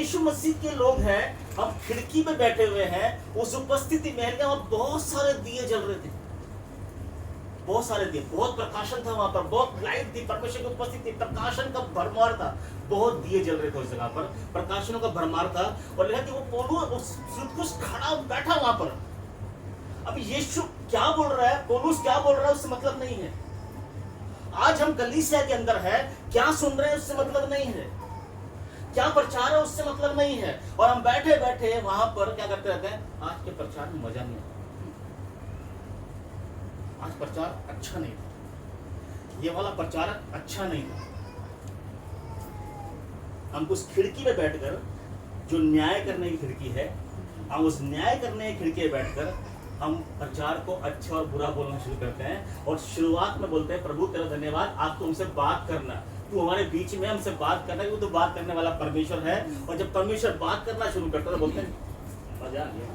यीशु मसीह के लोग हैं, हम खिड़की में बैठे हुए हैं, उस उपस्थिति में हैं, वहां बहुत सारे दिए जल रहे थे, बहुत सारे दिए, बहुत प्रकाशन था वहां पर, बहुत लाइट थी, परमेश्वर की उपस्थिति थी, प्रकाशन का भरमार था, बहुत दिए जल रहे थे उस जगह पर, प्रकाशनों का भरमार था। और लिखा कि वो पौलुस सुदकुस खड़ा बैठा वहां पर। अब यीशु क्या बोल रहा है, पौलुस क्या बोल रहा है, उससे मतलब नहीं है। आज हम कलीसिया के अंदर है, क्या सुन रहे हैं उससे मतलब नहीं है, क्या प्रचार है उससे मतलब नहीं है, और हम बैठे बैठे वहां पर क्या करते रहते हैं, आज के प्रचार में मजा नहीं आता, आज प्रचार अच्छा नहीं था, ये वाला प्रचार अच्छा नहीं था। हम उस खिड़की में बैठकर, जो न्याय करने की खिड़की है, हम उस न्याय करने की खिड़की में बैठकर हम प्रचार को अच्छा और बुरा बोलना शुरू करते हैं, और शुरुआत में बोलते हैं प्रभु तेरा धन्यवाद, आप तो हमसे बात करना, तू हमारे बीच में हमसे बात करना, वो तो बात करने वाला परमेश्वर है। और जब परमेश्वर बात करना शुरू करता है तो बोलते हैं मजा नहीं,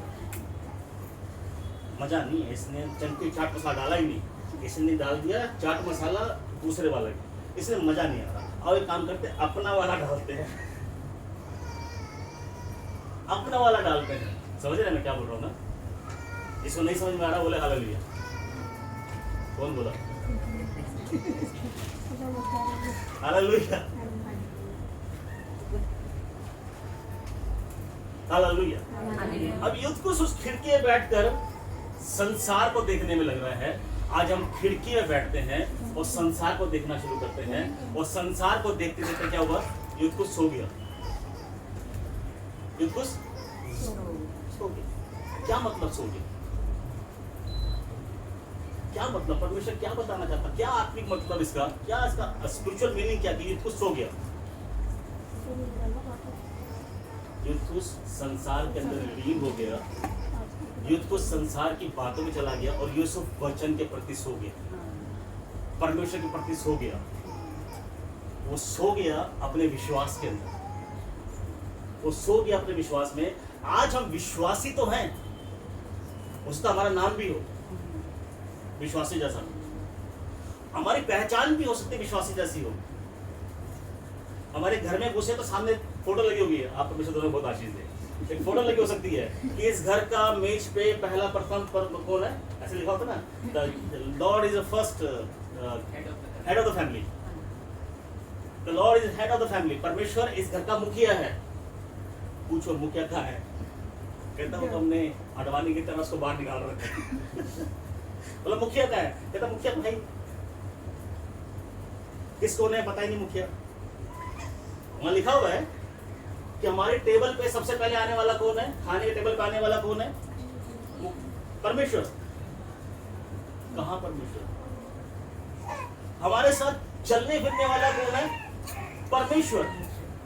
मजा नहीं है, इसने चंकी चाट मसाला डाला ही नहीं, इसने डाल दिया चाट मसाला दूसरे वाला, इसने मजा नहीं आ रहा। और एक काम करते हैं, अपना वाला डालते हैं, अपना वाला डालते हैं। समझ रहे मैं क्या बोल रहा हूँ ना? इसको नहीं समझ में आ रहा बोले हालेलुया। कौन बोला हालेलुया? हालेलुया। अब युद्धकुश उस खिड़की में बैठकर संसार को देखने में लग रहा है। आज हम खिड़की में बैठते हैं और संसार को देखना शुरू करते हैं, और संसार को देखते देखते क्या हुआ, युद्धकुश सो गया। युद्धकुश सो गया। क्या मतलब सो गया? क्या मतलब, परमेश्वर क्या बताना चाहता, क्या आत्मिक मतलब इसका, क्या इसका स्पिरिचुअल मीनिंग क्या? युद्धकुश सो गया। युद्धकुश संसार के अंदर लीन हो गया, युद्धकुश संसार की बातों में चला गया, और यूसुफ वचन के प्रति सो गया, परमेश्वर के प्रति सो गया। वो सो गया अपने विश्वास के अंदर, वो सो गया अपने विश्वास में। आज हम विश्वासी तो हैं, उसका हमारा नाम भी हो विश्वासी जैसा, हमारी पहचान भी हो सकती है विश्वासी जैसी हो। हमारे घर में घुसे तो सामने फोटो लगी होगी, आप परमेश्वर दोनों बहुत आशीष दे, एक फोटो लगी हो सकती है कि इस घर का मेज पे पहला प्रथम पर कौन है, ऐसे लिखा होता है ना, the Lord is the first head of the family, the Lord is head of the family. परमेश्वर इस घर का मुखिया है। पूछो मुखिया कहाँ है? कहता हूँ हमने अडवाणी की तरह उसको बाहर निकाल रखा है। बोला मुखिया कहाँ है? कहता मुखिया भाई किसको ने पता ही नहीं मुखिया। वहां लिखा हुआ है कि हमारे टेबल पे सबसे पहले आने वाला कौन है, खाने के टेबल पे आने वाला कौन है? परमेश्वर। कहाँ परमेश्वर? हमारे साथ चलने फिरने वाला कौन है? परमेश्वर।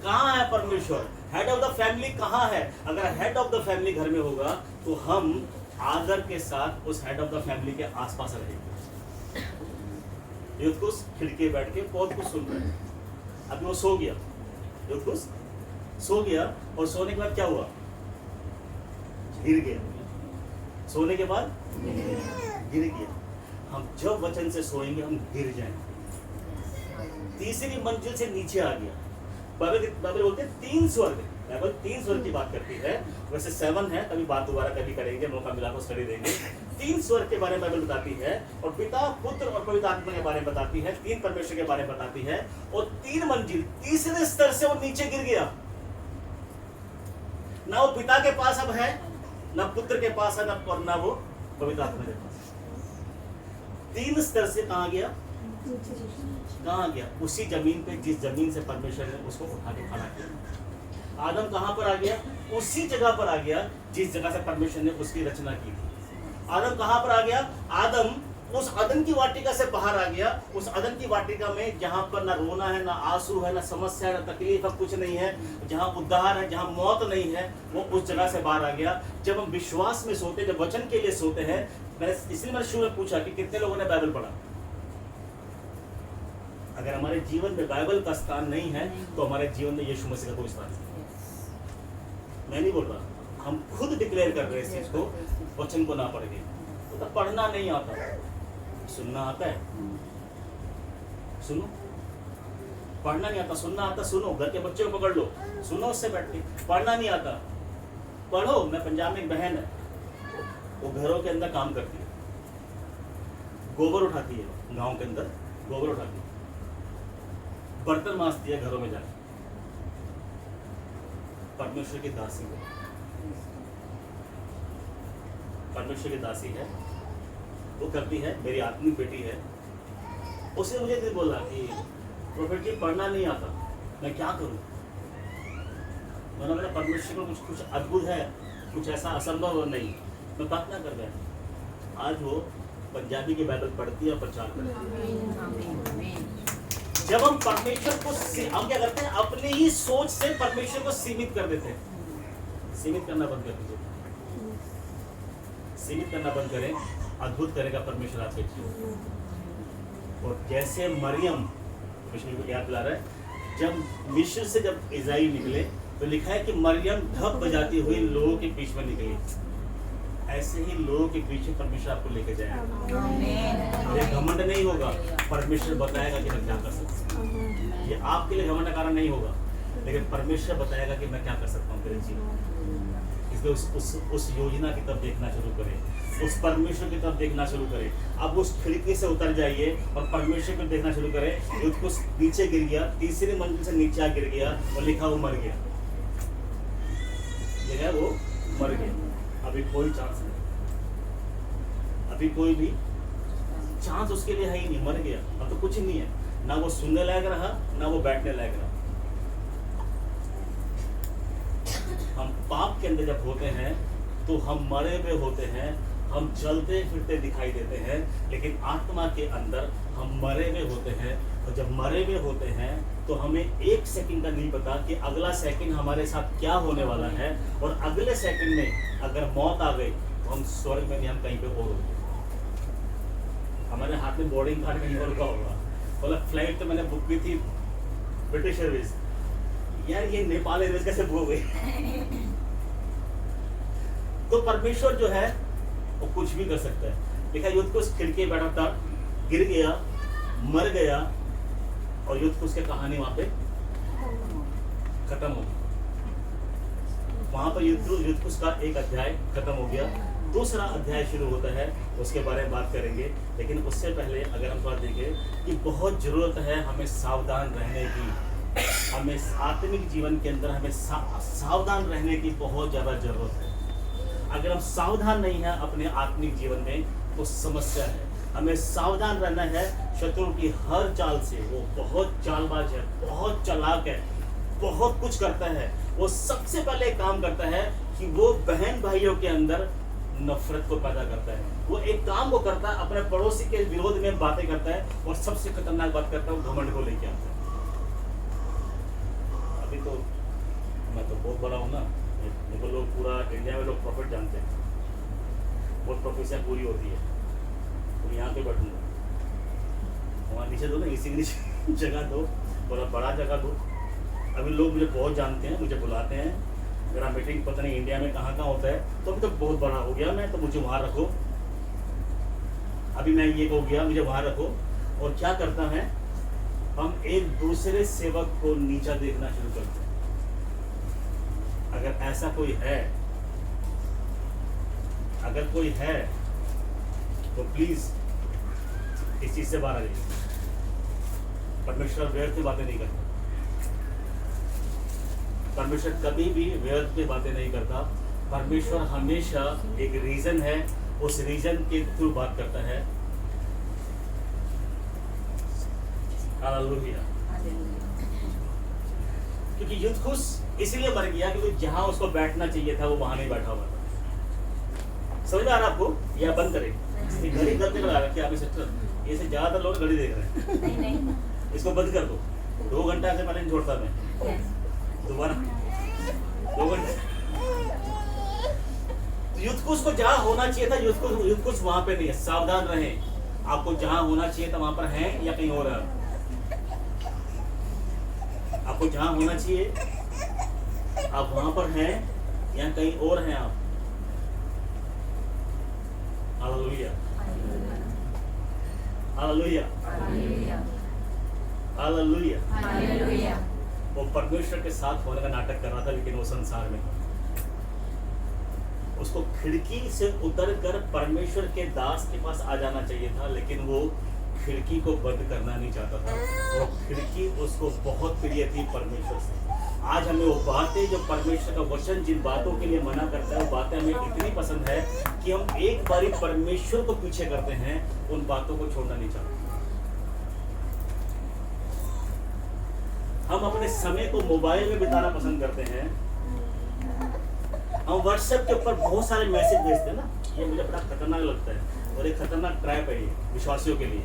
कहाँ है परमेश्वर? हेड ऑफ द फैमिली कहाँ है? अगर हेड ऑफ द फैमिली घर में होगा तो हम आदर के साथ उस हेड ऑफ द फैमिली के आसपास रहेंगे। युद्धकुश खिड़की बैठ के बहुत कुछ सुन रहे हैं। अभी वो सो गया, युद्धकुश सो गया, और सोने के बाद क्या हुआ? गिर गया। सोने के बाद गिर गया। हम जब वचन से सोएंगे हम गिर जाएंगे। तीसरी मंजिल से नीचे आ गया। बाइबल बोलते हैं 3 स्वर्ग, बाइबल 3 स्वर्ग की बात करती है, वैसे 7 है, कभी बात दोबारा कभी करेंगे, मौका मिला तो स्टडी देंगे। 3 स्वर्ग के बारे में बाइबल बताती है, और पिता पुत्र और पवित्र आत्मा के बारे में बताती है, 3 परमेश्वर के बारे में बताती है, और 3 मंजिल तीसरे स्तर से वो नीचे गिर गया। ना वो पिता के पास अब है, ना पुत्र के पास है, ना वो पवित्र आत्मा के पास। 3 स्तर से कहाँ गया? कहाँ गया? उसी जमीन पे जिस जमीन से परमेश्वर ने उसको उठा के खड़ा किया। आदम कहाँ पर आ गया? उसी जगह पर आ गया जिस जगह से परमेश्वर ने उसकी रचना की थी। आदम कहाँ पर आ गया? आदम उस अदन की वाटिका से बाहर आ गया। उस अदन की वाटिका में जहाँ पर ना रोना है, ना आंसू है, ना समस्या है, ना तकलीफ है, कुछ नहीं है, जहाँ उद्धार है, जहाँ मौत नहीं है, वो उस जगह से बाहर आ गया। जब हम विश्वास में सोते, जब वचन के लिए सोते हैं, इसलिए मैंने शुरू में पूछा कि कितने लोगों ने बाइबल पढ़ा। अगर हमारे जीवन में बाइबल का स्थान नहीं है तो हमारे जीवन में यीशु मसीह का कोई स्थान नहीं। मैं नहीं बोल रहा, हम खुद डिक्लेयर कर रहे हैं इस चीज को, वचन को ना पढ़ के। तो पढ़ना नहीं आता, सुनना आता है। सुनो, पढ़ना नहीं आता, सुनना आता, सुनो, घर के बच्चे को पकड़ लो, सुनो उससे बैठ के। पढ़ना नहीं आता, पढ़ो। मैं पंजाब में एक बहन है, वो घरों के अंदर काम करती है, गोबर उठाती है, गांव के अंदर गोबर उठाती है, बर्तन मांजती है घरों में जाकर। परमेश्वर की दासी है, परमेश्वर की दासी है, वो करती है, मेरी आत्मिक बेटी है। उसने मुझे दिन बोला कि प्रोफेट जी पढ़ना नहीं आता, मैं क्या करूं? मैंने बोला परमेश्वर को कुछ अद्भुत है, कुछ ऐसा असंभव नहीं। मैं प्रार्थना कर रहा हूं। आज वो पंजाबी की बाइबल पढ़ती है और प्रचार करती है। जब हम परमेश्वर को हम क्या करते हैं, अपनी ही सोच से परमेश्वर को सीमित कर देते हैं। सीमित करना बंद कर दीजिए, सीमित करना बंद करें, अद्भुत करेगा परमेश्वर आपके जीवन। और जैसे मरियम, मिशन को याद दिला रहा है, जब मिस्र से जब इज़राइल निकले तो लिखा है कि मरियम ढप बजाती हुई लोगों के बीच में निकली। ऐसे ही लोगों के बीच में परमेश्वर आपको लेके जाएगा। ये घमंड नहीं होगा, परमेश्वर बताएगा कि मैं क्या कर सकता हूँ। ये आपके लिए घमंड का कारण नहीं होगा, लेकिन परमेश्वर बताएगा कि मैं क्या कर सकता हूँ तेरे जीवन। इसलिए उस योजना की तरफ देखना शुरू करें, उस परमेश्वर की तरफ देखना शुरू करें। अब उस खिड़की से उतर जाइए और परमेश्वर को देखना शुरू करें। युद्ध नीचे गिर गया, तीसरी मंजिल से नीचे गिर गया और लिखा वो मर गया, लिखा वो मर गया। अभी कोई चांस नहीं, अभी कोई भी चांस उसके लिए है ही नहीं, मर गया। अब तो कुछ नहीं है, ना वो सुनने लायक रहा, ना वो बैठने लायक रहा। हम पाप के अंदर जब होते हैं तो हम मरे हुए होते हैं, हम चलते फिरते दिखाई देते हैं, लेकिन आत्मा के अंदर हम मरे हुए होते हैं। और जब मरे हुए होते हैं तो हमें एक सेकंड का नहीं पता कि अगला सेकंड हमारे साथ क्या होने वाला है। और अगले सेकंड में अगर मौत आ गई तो हम स्वर्ग में नहीं, हम कहीं पे और होंगे। हमारे हाथ में बोर्डिंग कार्ड कहीं और का होगा। बोला फ्लाइट तो मैंने बुक की थी ब्रिटिश एयरवेज, यार ये नेपाल एयरवेज कैसे बुक हो गई? तो परमेश्वर जो है वो कुछ भी कर सकता है। देखा युद्ध को खिड़की बैठा था, गिर गया, मर गया, और युद्ध को उसकी कहानी वहां पे खत्म हो गई। वहां पर युद्ध का एक अध्याय खत्म हो गया, दूसरा अध्याय शुरू होता है, उसके बारे में बात करेंगे। लेकिन उससे पहले अगर हम बात देखें कि बहुत जरूरत है हमें सावधान रहने की, हमें आत्मिक जीवन के अंदर हमें सावधान रहने की बहुत ज़्यादा जरूरत है। अगर हम सावधान नहीं हैं अपने आत्मिक जीवन में तो समस्या है। हमें सावधान रहना है शत्रु की हर चाल से। वो बहुत चालबाज है, बहुत चालाक है, बहुत कुछ करता है। वो सबसे पहले काम करता है कि वो बहन भाइयों के अंदर नफरत को पैदा करता है। वो एक काम वो करता है, अपने पड़ोसी के विरोध में बातें करता है, और सबसे खतरनाक बात करता है वो घमंड को लेके आता है। अभी तो मैं तो बहुत बड़ा हूँ ना, देखो लोग पूरा इंडिया में लोग प्रॉफिट जानते हैं, बहुत प्रोफेसियाँ पूरी होती है। तो यहाँ पे बैठूंगा, वहाँ नीचे दो ना, इसी नीचे जगह दो, थोड़ा बड़ा जगह दो। अभी लोग मुझे बहुत जानते हैं, मुझे बुलाते हैं, मेरा मीटिंग पता नहीं इंडिया में कहाँ होता है, तो अभी तो बहुत बड़ा हो गया मैं, तो मुझे वहाँ रखो। अभी मैं ये हो गया, मुझे वहाँ रखो। और क्या करता है, हम एक दूसरे सेवक को नीचा देखना शुरू करते हैं। अगर ऐसा कोई है, अगर कोई है तो प्लीज इस चीज से बाहर आ जाइए। परमेश्वर व्यर्थ की बातें नहीं करता, परमेश्वर कभी भी व्यर्थ की बातें नहीं करता। परमेश्वर हमेशा एक रीजन है, उस रीजन के थ्रू बात करता है। हालेलुया। क्योंकि युद्धकुश इसलिए मर गया क्योंकि जहां उसको बैठना चाहिए था वो वहां नहीं बैठा हुआ था। समझ में आ रहा आपको? या बंद करें, घड़ी गलती बना रखी आपकी सिस्टर, ये से ज्यादातर लोग घड़ी देख रहे हैं। नहीं। इसको बंद कर दो, 2 घंटा से पहले नहीं छोड़ता मैं दोबारा 2 घंटे। युद्धकुश को जहाँ होना चाहिए था, युद्धकुश वहां पे नहीं है। सावधान रहें, आपको जहाँ होना चाहिए था वहां पर है या कहीं और है। आपको जहाँ होना चाहिए आप वहां पर हैं या कहीं और हैं आप। Hallelujah, hallelujah. हालेलुया। हालेलुया। वो परमेश्वर के साथ होने का नाटक कर रहा था, लेकिन वो संसार में उसको खिड़की से उतर कर परमेश्वर के दास के पास आ जाना चाहिए था, लेकिन वो खिड़की को बंद करना नहीं चाहता था। वो खिड़की उसको बहुत प्रिय थी परमेश्वर से। आज हमें वो बातें, जो परमेश्वर का वचन जिन बातों के लिए मना करता है, वो बातें हमें इतनी पसंद है कि हम एक बारी परमेश्वर को पीछे करते हैं, उन बातों को छोड़ना नहीं चाहते। हम अपने समय को मोबाइल में बिताना पसंद करते हैं। हम व्हाट्सएप के ऊपर बहुत सारे मैसेज भेजते हैं ना, ये मुझे बड़ा खतरनाक लगता है और एक खतरनाक ट्रैप है ये विश्वासियों के लिए।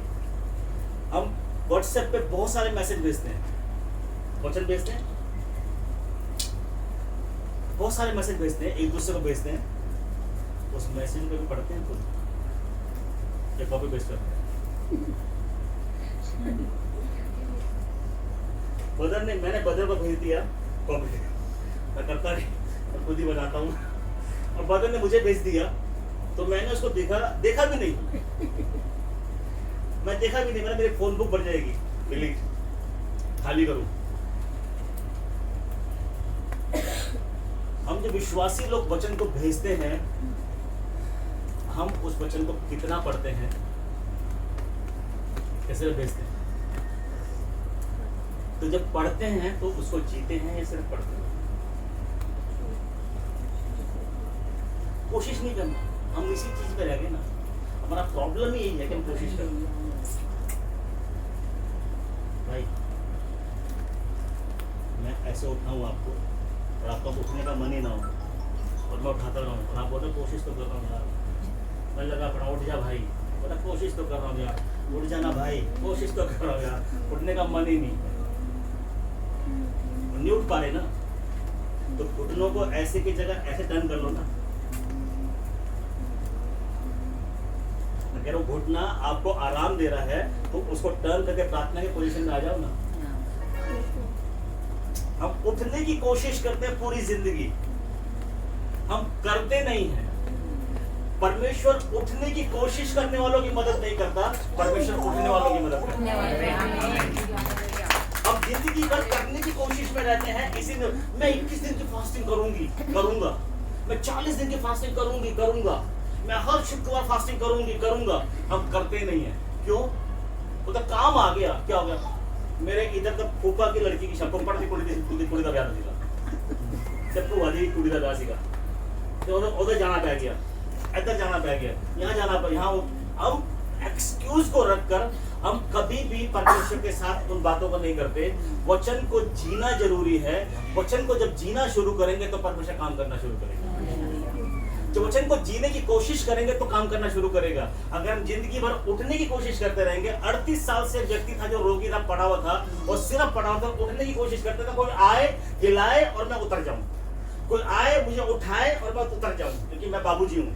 हम व्हाट्सएप पे बहुत सारे मैसेज भेजते हैं, वचन भेजते हैं, बहुत सारे मैसेज भेजते हैं, एक दूसरे को भेजते हैं, उस मैसेज पे भी पढ़ते हैं खुद, या कॉपी पेस्ट करते हैं। बदर ने, मैंने बदर को भेज दिया कॉपी, मैं करता नहीं, मैं खुद ही बनाता हूँ, और बदर ने मुझे भेज दिया तो मैंने उसको देखा भी नहीं, मैं देखा भी नहीं, मैंने मेरी फोन बुक भर जाएगी, डिलीट, खाली करूँ। हम जो विश्वासी लोग वचन को भेजते हैं, हम उस वचन को कितना पढ़ते हैं, कैसे भेजते हैं? तो जब पढ़ते हैं तो उसको जीते हैं या सिर्फ पढ़ते हैं? कोशिश नहीं करना, हम इसी चीज पे रह गए ना। हमारा प्रॉब्लम ही यही है कि हम कोशिश करते हैं। भाई मैं ऐसे उठाऊं आपको और आपका उठने का मन ही ना हो और मैं उठाता रहूं और आप बोलते कोशिश तो कर रहा हूँ यार, मैं लगा पड़ा, उठ जा भाई, बोला कोशिश तो कर रहा हूँ यार, उठ जाना भाई, कोशिश तो कर रहा हूँ यार, उठने का मन ही नहीं उठ पा रहे ना, तो घुटनों को ऐसे की जगह ऐसे टर्न कर लो ना। अगर वो घुटना आपको आराम दे रहा है तो उसको टर्न करके प्रार्थना की पोजीशन में आ जाओ ना। हम उठने की कोशिश करते हैं पूरी जिंदगी, हम करते नहीं हैं। परमेश्वर उठने की कोशिश करने वालों की मदद नहीं करता, परमेश्वर उठने वालों की मदद करता है। हम जिंदगी भर करने की कोशिश में रहते हैं, इसीलिए मैं 21 दिन की फास्टिंग करूंगा, मैं 40 दिन की फास्टिंग करूंगा, मैं हर शुक्रवार फास्टिंग करूंगा। हम करते नहीं है, क्यों? वो तो काम आ गया, क्या हो गया? मेरे इधर तो फूफा की लड़की की शक्ल पड़ती कुड़ी का ब्याह सीखा, जब तो वाली कुड़ी का ब्याह सीखा, तो उधर जाना पड़ गया, इधर जाना पड़ गया, यहाँ जाना पड़, यहाँ हम एक्सक्यूज को रखकर हम कभी भी परमेश्वर के साथ उन बातों को नहीं करते। वचन को जीना जरूरी है। वचन को जब जीना शुरू करेंगे तो परमेश्वर काम करना शुरू करेगा। जब वचन को जीने की कोशिश करेंगे तो काम करना शुरू करेगा। अगर हम जिंदगी भर उठने की कोशिश करते रहेंगे, 38 साल से व्यक्ति था जो रोगी था, पड़ा हुआ था, और सिर्फ पड़ा हुआ था, उठने की कोशिश करता था, कोई आए हिलाए और मैं उतर जाऊं, कोई आए मुझे उठाए और मैं उतर जाऊं, क्योंकि मैं बाबूजी हूं।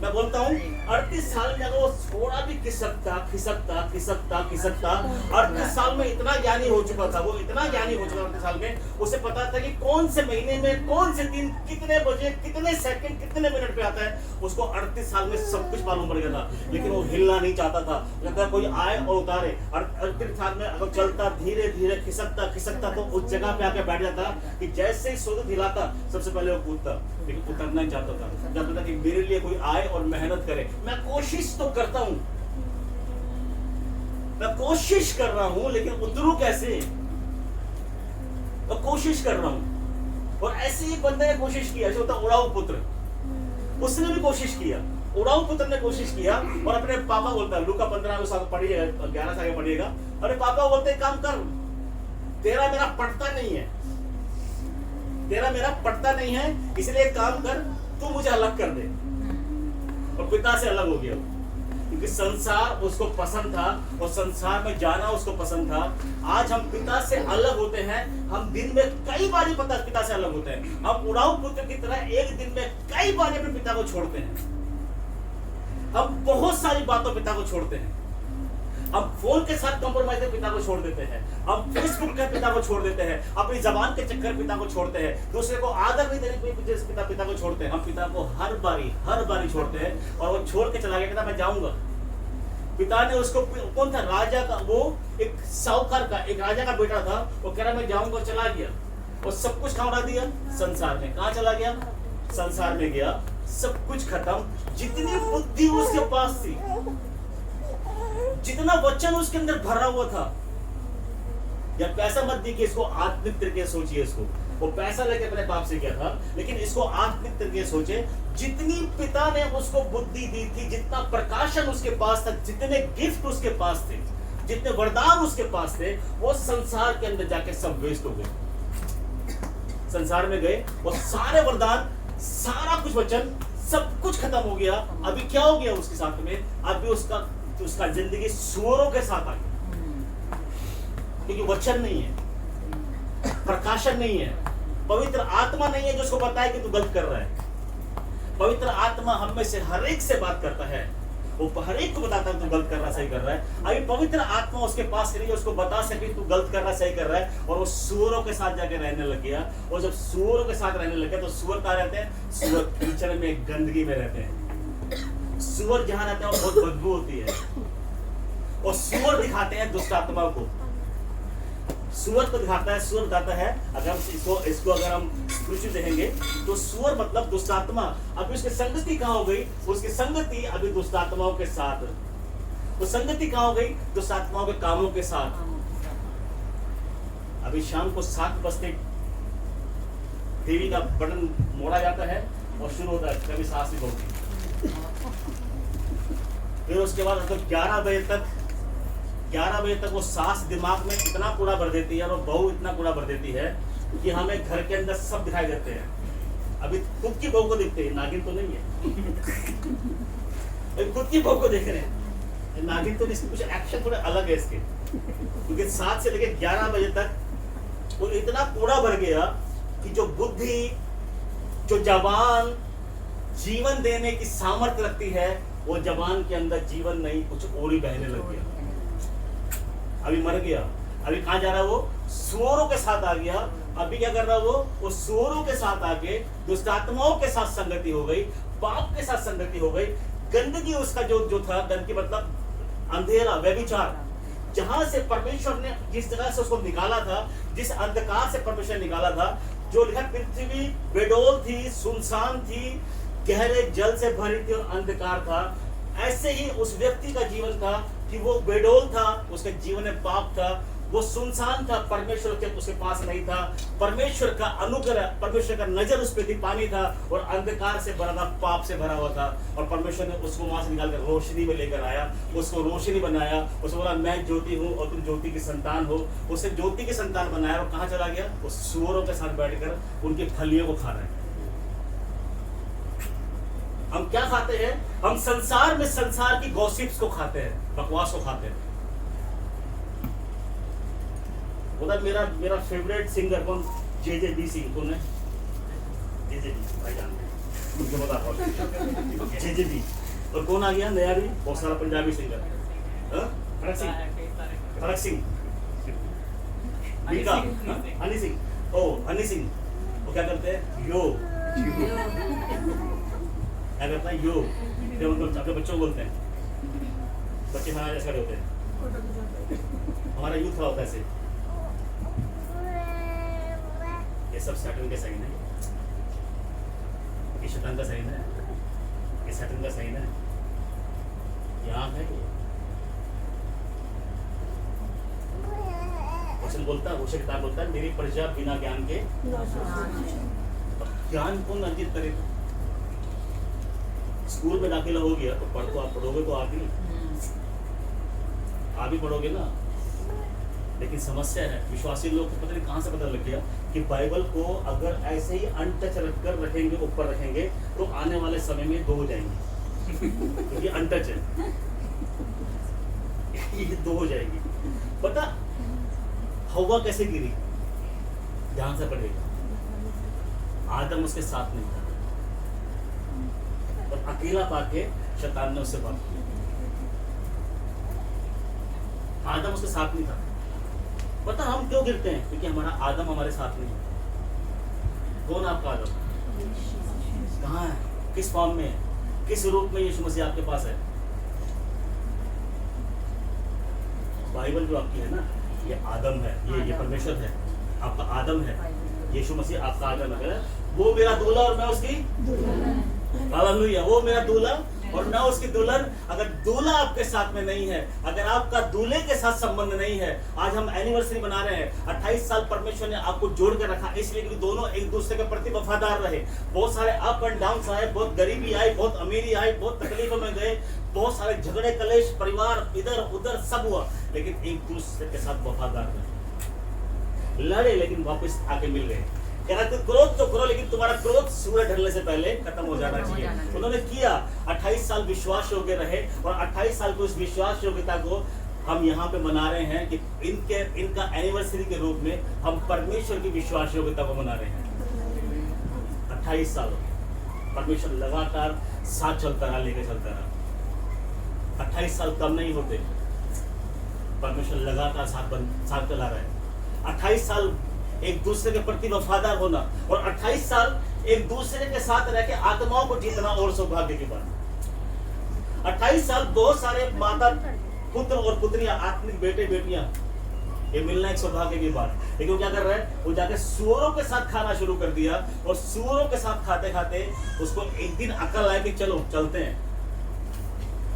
मैं बोलता हूँ 38 साल में अगर वो थोड़ा भी खिसकता 38 साल में इतना ज्ञानी हो चुका था, वो इतना ज्ञानी हो चुका 38 साल में, उसे पता था कि कौन से महीने में, कौन से दिन, कितने बजे, कितने सेकंड, कितने मिनट पे आता है। उसको 38 साल में सब कुछ मालूम पड़ गया था, लेकिन वो हिलना नहीं चाहता था। कहता कोई आए और उतारे। 38 साल में अगर चलता, धीरे धीरे खिसकता तो उस जगह पे आके बैठ जाता कि जैसे ही सोच हिलाता सबसे पहले वो कूदता, लेकिन उतरना नहीं चाहता था। जब तक कि मेरे लिए कोई आए और मेहनत करे। मैं कोशिश तो करता हूं, मैं कोशिश कर रहा हूं, लेकिन उतरूं कैसे? मैं कोशिश कर रहा हूं। और ऐसे ही बंदे ने कोशिश किया, जो होता उड़ाऊ पुत्र, उसने भी कोशिश किया, उड़ाऊ पुत्र ने कोशिश किया और अपने पापा बोलता है, लूका 15 साल पढ़िएगा, 11 साल पढ़िएगा, अरे पापा बोलते काम कर, तेरा मेरा पढ़ता नहीं है, तेरा मेरा पढ़ता नहीं है, इसलिए काम कर, तू मुझे अलग कर दे। और पिता से अलग हो गया, क्योंकि संसार उसको पसंद था और संसार में जाना उसको पसंद था। आज हम पिता से अलग होते हैं, हम दिन में कई बार पिता से अलग होते हैं। हम उड़ाऊ पुत्र की तरह एक दिन में कई बार अपने पिता को छोड़ते हैं। हम बहुत सारी बातों पिता को छोड़ते हैं। हम फोन के साथ कंप्रोमाइज में पिता को छोड़ देते हैं, हम फेसबुक के पिता को छोड़ देते हैं, अपनी जबान के चक्कर पिता को छोड़ते हैं, दूसरे को आदर नहीं देने के पिता को छोड़ते हैं। हम पिता को हर बारी छोड़ते हैं और वो छोड़ के चला गया, कहता मैं जाऊंगा, पिता ने उसको, कौन था, राजा का, वो एक साहूकार का, एक राजा का बेटा था, वो कह रहा मैं जाऊंगा, चला गया और सब कुछ कहाँ उड़ा दिया, संसार में। कहाँ चला गया, संसार में गया, सब कुछ खत्म। जितनी बुद्धि उसके पास थी, जितना वचन उसके अंदर भरा हुआ था, या पैसा मत देखिए इसको, आत्मिक तरीके से सोचिए इसको। वो पैसा लेके अपने बाप से किया था, लेकिन इसको आत्मिक तरीके से सोचे। जितनी पिता ने उसको बुद्धि दी थी, जितना प्रकाशन उसके पास था, जितने गिफ्ट उसके पास थे, जितने वरदान उसके पास थे, वो संसार के अंदर जाके सब वेस्ट हो गए। संसार में गए और सारे वरदान, सारा कुछ वचन, सब कुछ खत्म हो गया। अभी क्या हो गया उसके साथ में, अभी उसका जिंदगी सूअरों के साथ आ गई, क्योंकि वचन नहीं है, प्रकाशन नहीं है, पवित्र आत्मा नहीं है जो उसको बताए कि तू गलत कर रहा है। पवित्र आत्मा हम में से हर एक से बात करता है, वो हर एक को बताता है तू गलत कर रहा है, सही कर रहा है। अभी पवित्र आत्मा उसके पास नहीं है, उसको बता सके तू गलत कर रहा है, सही कर रहा है। और वो सूअरों के साथ जाके रहने लग गया। और जब सूअरों के साथ रहने लग गया, तो सूअर कहाँ रहते हैं, सूअर कीचड़ में, गंदगी में रहते हैं। सूअर जहाँ रहते हैं बहुत बदबू होती है, और सूअर दिखाते हैं दुष्ट आत्मा को। सूअर को दिखाता है, सूअर बताता है, अगर हम इसको अगर हम स्पिरिचुअल देखेंगे तो सूअर मतलब दुष्ट आत्मा। अभी उसकी संगति कहाँ हो गई, उसकी संगति अभी दुष्ट आत्माओं के साथ। वो संगति कहाँ हो गई, दुष्ट आत्माओं के कामों के साथ। अभी शाम को 7 बजते टीवी का बटन मोड़ा जाता है और शुरू होता है कभी सास भी होती। फिर उसके बाद 11 बजे तक वो सास दिमाग में इतना कूड़ा भर देती है, और बहू इतना कूड़ा भर देती है कि हमें घर के अंदर सब दिखाई देते हैं। अभी खुद की बहू को देखते हैं, नागिन तो नहीं है। अभी खुद की बहू को देख रहे हैं, नागिन तो नहीं, कुछ एक्शन थोड़े अलग है इसके। क्योंकि 7 से लेकर 11 बजे तक वो इतना कूड़ा भर गया कि जो बुद्धि, जो जवान जीवन देने की सामर्थ्य रखती है, वो जवान के अंदर जीवन नहीं, कुछ और ही बहने लग गया। अभी मर गया। अभी कहाँ जा रहा है वो, सूअरों के साथ आ गया। अभी क्या कर रहा है वो सूअरों के साथ आके दुष्ट आत्माओं के साथ संगति हो गई, पाप के साथ संगति हो गई। गंदगी उसका जो था, गंदगी मतलब अंधेरा, व्यभिचार, जहां से परमेश्वर ने जिस जगह से उसको निकाला था, जिस अंधकार से परमेश्वर ने निकाला था, जो लिखा पृथ्वी बेडौल थी, सुनसान थी, गहरे जल से भरी थी और अंधकार था, ऐसे ही उस व्यक्ति का जीवन था कि वो बेडौल था, उसके जीवन में पाप था, वो सुनसान था, परमेश्वर के उसके पास नहीं था। परमेश्वर का अनुग्रह, परमेश्वर का नजर उस पर थी, पानी था, और अंधकार से भरा था, पाप से भरा हुआ था। और परमेश्वर ने उसको वहां से निकालकर रोशनी में लेकर आया, उसको रोशनी बनाया, उसको बोला मैं ज्योति हूँ और तुम ज्योति की संतान हो। उसे ज्योति की संतान बनाया और कहाँ चला गया, वो सूअरों के साथ बैठकर उनकी फलियों को खा रहे हैं। हम क्या खाते हैं, हम संसार में संसार की गॉसिप्स को खाते हैं, बकवास को खाते हैं। मेरा फेवरेट सिंगर कौन, JJB सिंह कौन है, JJB भाई जानते हैं, मुझे बता JJB। और कौन आ गया नया भी, बहुत सारा पंजाबी सिंगर, फरक सिंह, हनी सिंह, हनी सिंह। वो क्या करते हैं, योग क्या करता है, योग। अपने बच्चों को बोलते हैं, बच्चे हमारे ऐसे होते हैं, हमारा यूथ खड़ा होता है ऐसे। ये सब सैटर्न के साइन है, ये शैतान का साइन है, ये सैटर्न का साइन है, ये आँख है। वचन बोलता है, वचन किताब बोलता है, मेरी प्रजा बिना ज्ञान के, ज्ञान कौन अर्जित करे। स्कूल में दाखिला हो गया तो पढ़, तो आप पढ़ोगे तो आप भी पढ़ोगे ना। लेकिन समस्या है, विश्वासी लोग को पता नहीं कहाँ से पता लग गया कि बाइबल को अगर ऐसे ही अनटच रखकर रखेंगे, ऊपर रखेंगे, तो आने वाले समय में दो हो जाएंगे। क्योंकि अनटच है, ये दो हो जाएगी। पता हवा कैसे गिरी, ध्यान से पढ़ेगा। आदम उसके साथ नहीं था, और अकेला पाके शैतान ने उससे बात की। आदम उसके साथ नहीं था। पता हम क्यों गिरते हैं, क्योंकि हमारा आदम हमारे साथ नहीं है। कौन आपका आदम, कहाँ है, किस फॉर्म में, किस रूप में यीशु मसीह आपके पास है। बाइबल जो आपकी है ना, ये आदम है, ये परमेश्वर है, आपका आदम है, यीशु मसीह आपका आदम है। वो मेरा दूल्हा और मैं उसकी हालेलुया, वो मेरा दूल्हा और मैं उसकी दुल्हन। अगर दूल्हा आपके साथ में नहीं है, अगर आपका दूल्हे के साथ संबंध नहीं है, आज हम एनिवर्सरी मना रहे हैं, 28 साल परमेश्वर ने आपको जोड़ कर रखा, इसलिए कि दोनों एक दूसरे के प्रति वफादार रहे। बहुत सारे अप एंड डाउन आए, बहुत गरीबी आई, बहुत अमीरी आई, बहुत तकलीफों में गए, बहुत सारे झगड़े कलेश परिवार इधर उधर सब हुआ, लेकिन एक दूसरे के साथ वफादार रहे, लड़े लेकिन वापस आके मिल गए। कह रहा क्रोध तो करो, लेकिन तुम्हारा क्रोध सूरज ढलने से पहले खत्म हो जाना चाहिए। उन्होंने किया, 28 साल विश्वास योग्य रहे, और 28 साल की उस विश्वास योग्यता को हम यहाँ पे मना रहे हैं कि इनका एनिवर्सरी के रूप में हम परमेश्वर की विश्वास योग्यता को मना रहे हैं। 28 साल परमेश्वर लगातार साथ चलता रहा, लेके चलता रहा। 28 साल कम नहीं होते, परमेश्वर लगातार साथ चला रहा है। 28 साल एक दूसरे के प्रति वफादार होना, और 28 साल एक दूसरे के साथ रह के आत्माओं को जीतना और सौभाग्य की बात। 28 साल बहुत सारे माता पुत्र और पुत्रियां, आत्मिक बेटे बेटियां, ये मिलना एक सौभाग्य की बात। लेकिन क्या कर रहे हैं, वो जाके सूअरों के साथ खाना शुरू कर दिया, और सूअरों के साथ खाते खाते उसको एक दिन अकल आया कि चलो चलते हैं।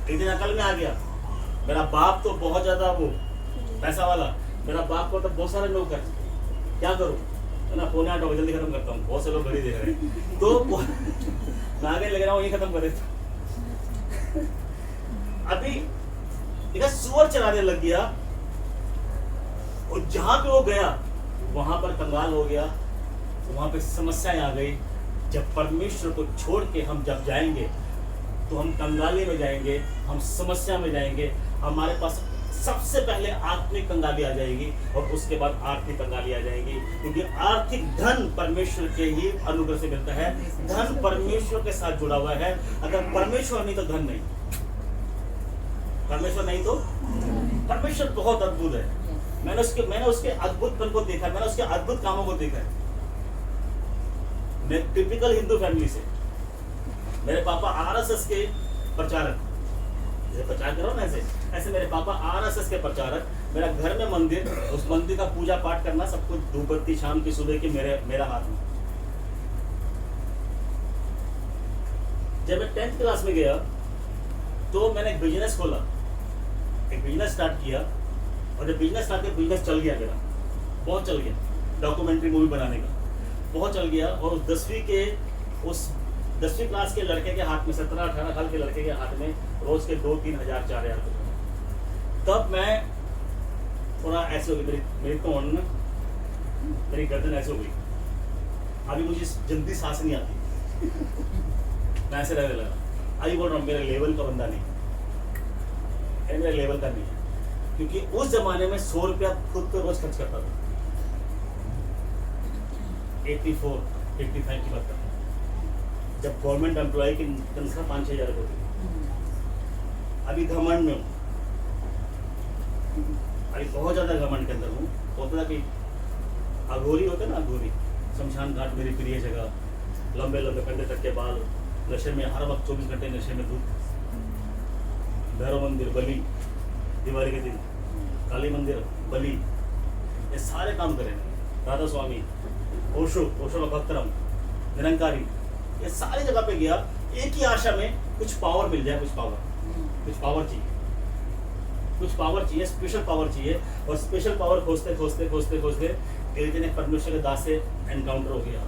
एक दिन अकल में आ गया, मेरा बाप तो बहुत ज्यादा वो पैसा वाला, मेरा बाप को तो बहुत सारे लोग हैं, क्या करूं, है ना, 7:45 बजे जल्दी खत्म करता हूँ, बहुत से लोग घड़ी देख रहे हैं, तो मैं आगे लग रहा हूँ, ये खत्म कर देता। अभी देखा सुअर चलाने लग गया, और जहां पे वो गया वहां पर कंगाल हो गया, वहां पे समस्याएं आ गई। जब परमेश्वर को छोड़ के हम जब जाएंगे तो हम कंगाली में जाएंगे, हम समस्या में जाएंगे, हमारे पास सबसे पहले आत्मिक कंगाली आ जाएगी, और उसके बाद आर्थिक कंगाली आ जाएगी। क्योंकि आर्थिक धन परमेश्वर के ही अनुग्रह से मिलता है, धन परमेश्वर के साथ जुड़ा हुआ है। अगर परमेश्वर नहीं तो धन नहीं, परमेश्वर नहीं तो परमेश्वर बहुत अद्भुत है। मैंने उसके अद्भुतपन को देखा, मैंने उसके अद्भुत कामों को देखा है। मैं टिपिकल हिंदू फैमिली से, मेरे पापा आरएसएस के प्रचारक, प्रचार करो ना, ऐसे मेरे पापा आरएसएस के प्रचारक। मेरा घर में मंदिर, उस मंदिर का पूजा पाठ करना, सब कुछ धूप बत्ती शाम की सुबह की मेरा हाथ में। जब मैं 10th क्लास में गया तो मैंने एक बिजनेस खोला, एक बिजनेस स्टार्ट किया, और जब बिजनेस स्टार्ट किया, बिजनेस चल गया मेरा, बहुत चल गया। डॉक्यूमेंट्री मूवी बनाने का बहुत चल गया, और उस 10वीं क्लास के लड़के के हाथ में, 17-18 साल के लड़के के हाथ में रोज के 2-3 हज़ार 4 हज़ार। तब मैं थोड़ा ऐसे हो गई, मेरी तोड़ ना, मेरी गर्दन ऐसे हो गई। अभी मुझे जल्दी सांस नहीं आती, मैं ऐसे रहने लगा। अभी बोल रहा हूँ, मेरे लेवल का बंदा नहीं है, मेरे लेवल का नहीं है। क्योंकि उस जमाने में 100 रुपया खुद पे रोज खर्च करता था। 84-85 की बात करता, जब गवर्नमेंट एम्प्लॉय की तनख्वाह 5-6 हज़ार होती। अभी घमंड में हूँ, अभी बहुत ज़्यादा घमंड के अंदर हूँ। होता था कि अघोरी होते ना, अघोरी, शमशान घाट मेरी प्रिय जगह, लंबे लंबे कंधे तक के बाल, नशे में हर वक्त 24 घंटे नशे में धूप, भैरव मंदिर बलि, दिवाली के दिन काली मंदिर बलि, ये सारे काम करें। राधा स्वामी, ओशो का भक्तरम, निरंकारी, ये सारी जगह पे गया, एक ही आशा में कुछ पावर मिल जाए, कुछ पावर चाहिए, स्पेशल पावर चाहिए। और स्पेशल पावर खोजते एक दिन एक परमेश्वर के दास से एनकाउंटर हो गया,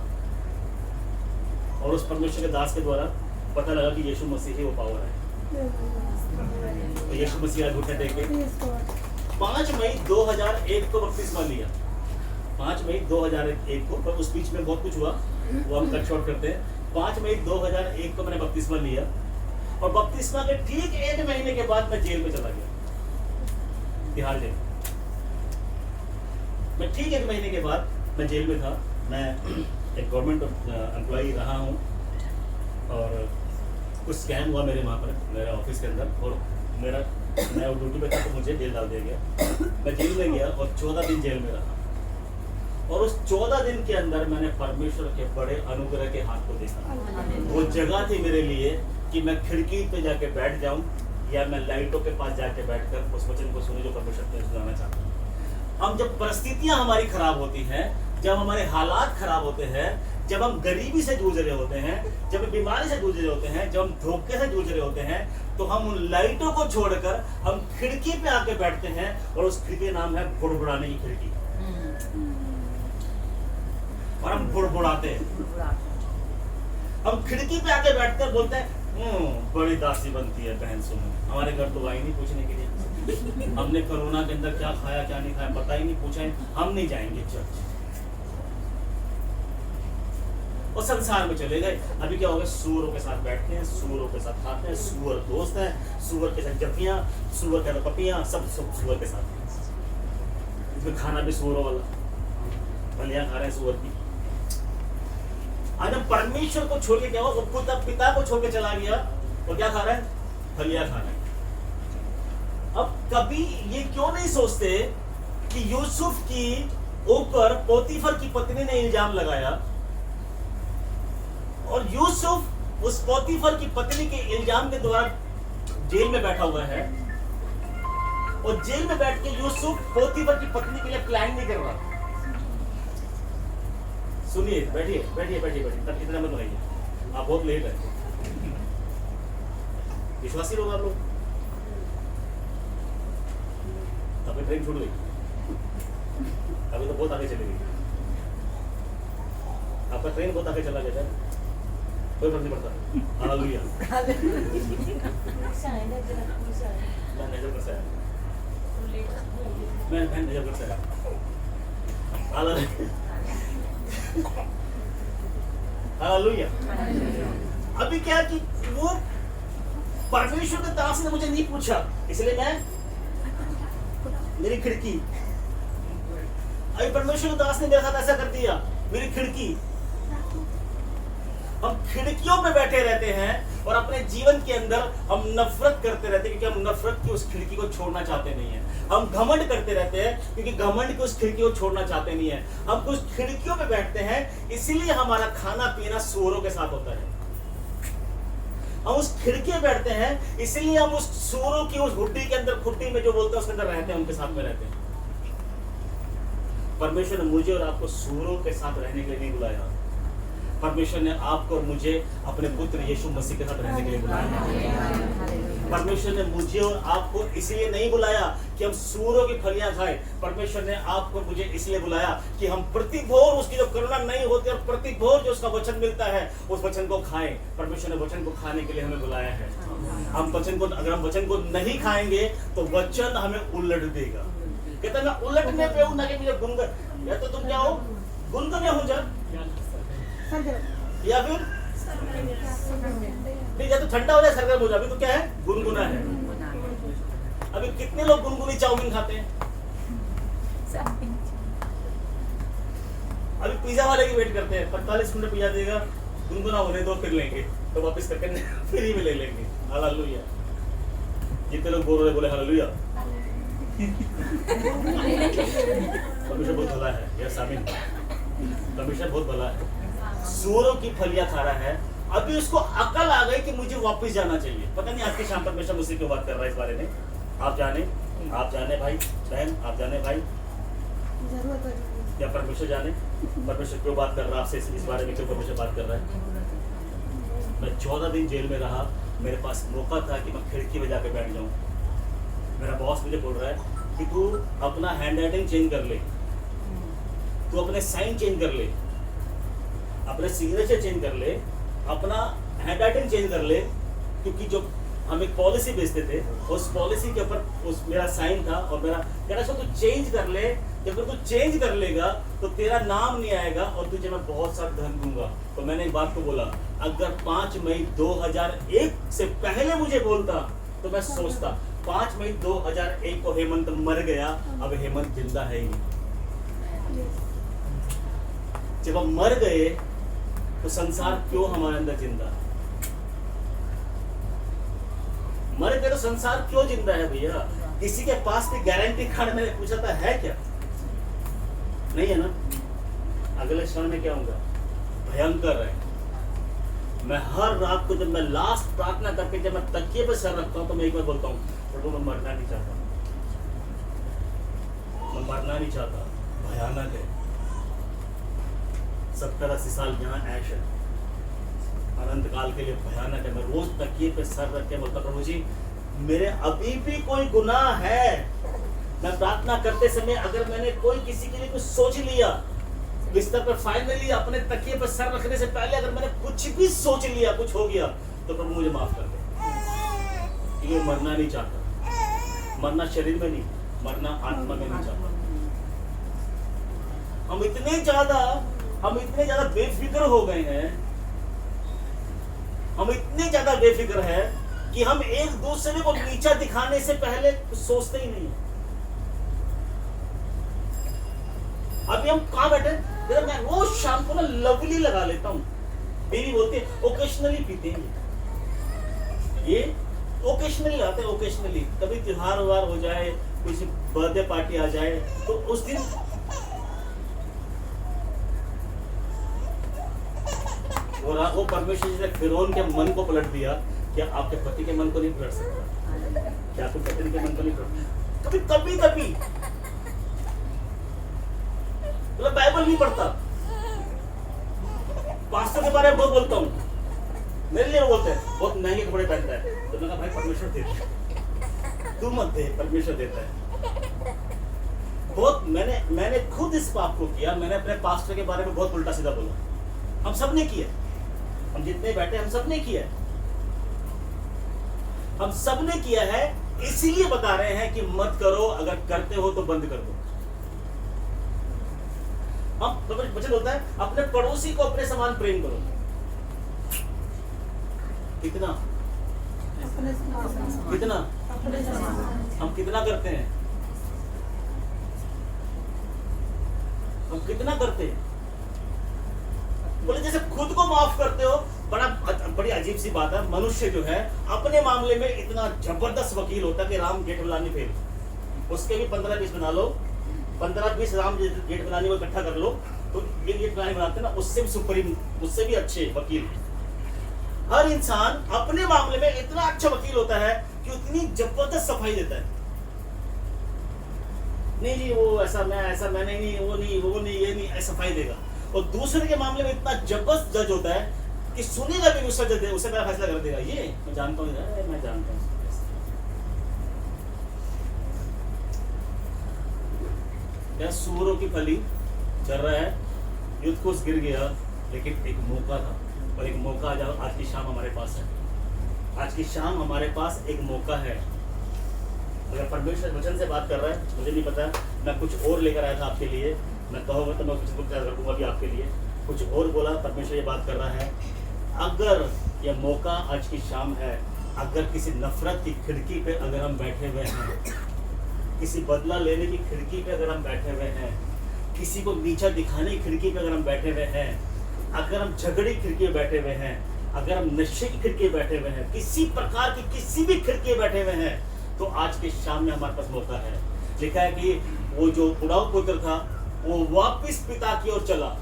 और उस परमेश्वर के दास के द्वारा पता लगा कि यीशु मसीह ही वो पावर है। तो यीशु मसीह घुटने टेके 5 मई 2001 को बपतिस्मा लिया। 5 मई 2001 को, पर उस बीच में बहुत कुछ हुआ, वो हम कट शॉर्ट करते हैं। 5 मई 2001 को मैंने बपतिस्मा लिया, और बपतिस्मा के ठीक 1 महीने के बाद मैं जेल में चला गया, तिहाड़ जेल। मैं ठीक 1 महीने के बाद मैं जेल में था। मैं एक गवर्नमेंट एम्प्लॉई रहा हूँ, और कुछ स्कैम हुआ मेरे वहाँ पर, मेरे ऑफिस के अंदर, और मैं ड्यूटी पे था तो मुझे जेल डाल दिया गया। मैं जेल में गया और 14 दिन जेल में रहा, और उस 14 दिन के अंदर मैंने परमेश्वर के बड़े अनुग्रह के हाथ को देखा। वो जगह थी मेरे लिए कि मैं खिड़की पे जाके बैठ जाऊं, या मैं लाइटों के पास जाके बैठकर उस वचन को सुनूं जो परमेश्वर ने सुनाना चाहता हूं। हम जब परिस्थितियां हमारी खराब होती हैं, जब हमारे हालात खराब होते हैं, जब हम गरीबी से जूझ रहे होते हैं, जब हम बीमारी से जूझ रहे होते हैं, जब हम धोखे से जूझ रहे होते हैं, तो हम उन लाइटों को छोड़कर हम खिड़की पे आके बैठते हैं और उस खिड़की का नाम है बुड़बुड़ाने की खिड़की। और हम बुड़बुड़ाते हैं, हम खिड़की पे आके बैठकर बोलते हैं बड़ी दासी बनती है बहन सुनो, हमारे घर तो आई नहीं पूछने के लिए, हमने कोरोना के अंदर क्या खाया क्या नहीं खाया पता ही नहीं, पूछा ही, हम नहीं जाएंगे चर्च। और संसार में चले गए। अभी क्या होगा, सूअरों के साथ बैठते हैं, सूअरों के साथ खाते हैं, सूअर दोस्त हैं, सूअर के साथ जफियां, सूअर के साथ पपियां, सब सूअर के साथ। इसमें खाना भी सूअरों वाला, फलियां खा रहे हैं सूअर की। आज हम परमेश्वर को छोड़ के क्या हो, पिता को छोड़ के चला गया और क्या खा रहा है, फलियां खा रहा है। अब कभी ये क्यों नहीं सोचते कि यूसुफ की ऊपर पोतीफर की पत्नी ने इल्जाम लगाया और यूसुफ उस पोतीफर की पत्नी के इल्जाम के द्वारा जेल में बैठा हुआ है, और जेल में बैठ के यूसुफ पोतीफर की पत्नी के लिए प्लान नहीं कर रहा। सुनिए, बैठिए बैठिए बैठिए बैठिए, तब इतना मत बनाइए, आप बहुत लेट है। विश्वासी लोग आप लोग, तब ट्रेन छूट गई, अभी तो बहुत आगे चली गई, आपका ट्रेन बहुत आगे चला गया, कोई फर्क नहीं पड़ता। हालेलुया। मैं नजर से आया, मैं नजर से आया। हालेलुया। अभी क्या कि वो परमेश्वर के दास ने मुझे नहीं पूछा, इसलिए मैं मेरी खिड़की, अभी परमेश्वर के दास ने मेरे साथ ऐसा कर दिया, मेरी खिड़की। हम खिड़कियों पे बैठे रहते हैं और अपने जीवन के अंदर हम नफरत करते रहते हैं, क्योंकि हम नफरत की उस खिड़की को छोड़ना चाहते नहीं है। हम घमंड करते रहते हैं क्योंकि घमंड की उस खिड़की को छोड़ना चाहते नहीं है। हम कुछ खिड़कियों पे बैठते हैं, इसीलिए हमारा खाना पीना सूअरों के साथ होता है। हम उस खिड़की पे बैठते हैं, इसीलिए हम उस सूअरों की उस हुड्डी के अंदर, खुट्टी में जो बोलते हैं उसके अंदर रहते हैं, उनके साथ में रहते हैं। परमेश्वर ने मुझे और आपको सूअरों के साथ रहने के लिए नहीं बुलाया। परमेश्वर ने आपको और मुझे अपने पुत्र यीशु मसीह के साथ रहने के लिए बुलाया। परमेश्वर ने मुझे और आपको इसलिए नहीं बुलाया कि हम सूअरों की फलियां खाएं। परमेश्वर ने आपको मुझे इसलिए बुलाया कि हम प्रतिभोर उसकी जो करुणा नहीं होती और प्रतिभोर जो उसका वचन मिलता है उस वचन को खाएं। परमेश्वर ने वचन को खाने के लिए हमें बुलाया है। हम वचन को, अगर हम वचन को नहीं खाएंगे तो वचन हमें उलट देगा। कहता मैं उलटने पे हूं, ना कि मुझे गुनगुन, या तो तुम क्या हो, गुनगुने हो जा, या फिर या तो ठंडा हो जाए, सरगर्म हो जाए। अभी तो क्या है, गुनगुना है। अभी कितने लोग गुनगुनी चाउमीन खाते हैं? अभी पिज्जा वाले की वेट करते हैं, 45 मिनट पिज्जा देगा, गुनगुना होने दो, फिर लेंगे, तो वापस करके फ्री में ले लेंगे। हालेलुया। जितने लोग बोल रहे बोले हालेलुया। परमेश्वर बहुत भला है, यस आमीन। परमेश्वर बहुत भला है। सूअरों की फलियां खा रहा है, अभी उसको अकल आ गई कि मुझे वापस जाना चाहिए। पता नहीं आज की शाम परमेश्वर मुझसे क्यों बात कर रहा है इस बारे में। आप जाने भाई बहन, आप जाने भाई, या परमेश्वर जाने परमेश्वर क्यों बात कर रहा है आपसे इस बारे में, क्यों परमेश्वर बात कर रहा है। मैं 14 दिन जेल में रहा, मेरे पास मौका था कि मैं खिड़की में जाकर बैठ जाऊं। मेरा बॉस मुझे बोल रहा है कि तू अपना हैंड राइटिंग चेंज कर ले, तू अपने साइन चेंज कर ले, अपने सिग्नेचर चेंज कर ले, अपना हैंड राइटिंग चेंज कर ले, क्योंकि जो हम एक पॉलिसी बेचते थे उस पॉलिसी के ऊपर उस मेरा साइन था और मेरा कहना था तू चेंज कर ले। जब तू चेंज कर लेगा तो तेरा नाम नहीं आएगा और तुझे मैं बहुत सारा धन दूंगा। तो मैंने एक बात को बोला, अगर 5 मई 2001 से पहले मुझे बोलता तो मैं सोचता। 5 मई 2001 को हेमंत मर गया, अब हेमंत जिंदा है ही नहीं। जब हम मर गए तो संसार क्यों हमारे अंदर जिंदा है? मर गए तो संसार क्यों जिंदा है भैया? किसी के पास भी गारंटी कार्ड मैंने पूछा था, है क्या? नहीं है ना। अगले क्षण में क्या होगा? भयंकर है। मैं हर रात को जब मैं लास्ट प्रार्थना करके जब मैं तकिए पे सर रखता हूँ तो मैं एक बार बोलता हूँ, प्रभु मैं मरना नहीं चाहता, मैं मरना नहीं चाहता, भयानक है, 70-80 साल यहाँ ऐश है, अनंत काल के लिए भयानक है। मैं रोज तकिए पे सर रख के बोलता, प्रभु जी मेरे अभी भी कोई गुनाह है, मैं प्रार्थना करते समय अगर मैंने कोई किसी के लिए कुछ सोच लिया, बिस्तर पर फाइनली अपने तकिए पर सर रखने से पहले अगर मैंने कुछ भी सोच लिया, कुछ हो गया, तो प्रभु मुझे माफ कर दे। ये मरना नहीं चाहता, मरना शरीर में नहीं, मरना आत्मा में नहीं चाहता। हम इतने ज्यादा बेफिक्र हो गए हैं, हम इतने ज्यादा बेफिक्र है कि हम एक दूसरे को नीचा दिखाने से पहले कुछ सोचते ही नहीं। अभी हम कहां बैठे, मैं रोज शाम को ना लवली लगा लेता हूँ, बीवी बोलती है ओकेशनली पीते हैं, ये ओकेशनली लगाते हैं, ओकेशनली कभी त्योहार वार हो जाए, किसी बर्थडे पार्टी आ जाए तो उस दिन वो परमेश्वर जी ने फिरौन के मन को पलट दिया। क्या आपके पति के मन को नहीं पलट सकता? क्या आपके पति के मन को नहीं पलट? कभी कभी कभी मतलब बाइबल नहीं पढ़ता, पास्टर के बारे में बहुत बोलता हूँ, मेरे लिए बोलते हैं बहुत महंगे कपड़े पहनता है, तो मैंने कहा भाई परमेश्वर देता है, तू मत दे, परमेश्वर देता है। बहुत मैंने खुद इस पाप को किया, मैंने अपने पास्टर के बारे में बहुत उल्टा सीधा बोला, हम सब ने किया, हम जितने बैठे हम सब ने किया है, हम सब ने किया है, इसीलिए बता रहे हैं कि मत करो, अगर करते हो तो बंद कर दो। हम वचन होता है अपने पड़ोसी को अपने समान प्रेम करो। कितना कितना हम कितना करते हैं, हम कितना करते हैं? बोले जैसे खुद को माफ करते हो, बड़ी अजीब सी बात है, मनुष्य जो है अपने मामले में इतना जबरदस्त वकील होता है कि राम गेट बनानी फेल, उसके भी 15-20 बना लो, 15-20 राम गेट बनाने को इकट्ठा कर लो, तो ये गेट बनाने बनाते ना, उससे भी सुप्रीम, उससे भी अच्छे वकील। हर इंसान अपने मामले में इतना अच्छा वकील होता है कि उतनी जबरदस्त सफाई देता है। नहीं जी वो ऐसा मैंने नहीं, वो नहीं, ये नहीं, ऐसा सफाई देगा। और दूसरे के मामले में इतना जबरदस्त जज होता है कि सुनेगा भी उसका जज, उसे मेरा फैसला कर देगा, ये मैं जानता हूँ, मैं जानता हूँ। क्या सूअरों की फली चल रहा है, युद्ध कोष गिर गया, लेकिन एक मौका था, और एक मौका आज की शाम हमारे पास है। आज की शाम हमारे पास एक मौका है। अगर परमेश्वर वचन से बात कर रहा है, मुझे नहीं पता, मैं कुछ और लेकर आया था आपके लिए, मैं कहूँगा तो मैं कुछ रखूंगा भी आपके लिए, कुछ और बोला, परमेश्वर ये बात कर रहा है। अगर यह मौका आज की शाम है, अगर किसी नफरत की खिड़की पे अगर हम बैठे हुए हैं, किसी बदला लेने की खिड़की पे अगर हम बैठे हुए हैं, किसी को नीचा दिखाने की खिड़की पे अगर हम बैठे हुए हैं, अगर हम झगड़े की खिड़की पे बैठे हुए हैं, अगर हम नशे की खिड़की पे बैठे हुए हैं, किसी प्रकार की किसी भी खिड़की पे बैठे हुए हैं, तो आज के शाम में हमारे पास मौका है। लिखा है कि वो जो बुढ़ाऊ पुत्र था वो वापस पिता की ओर चला,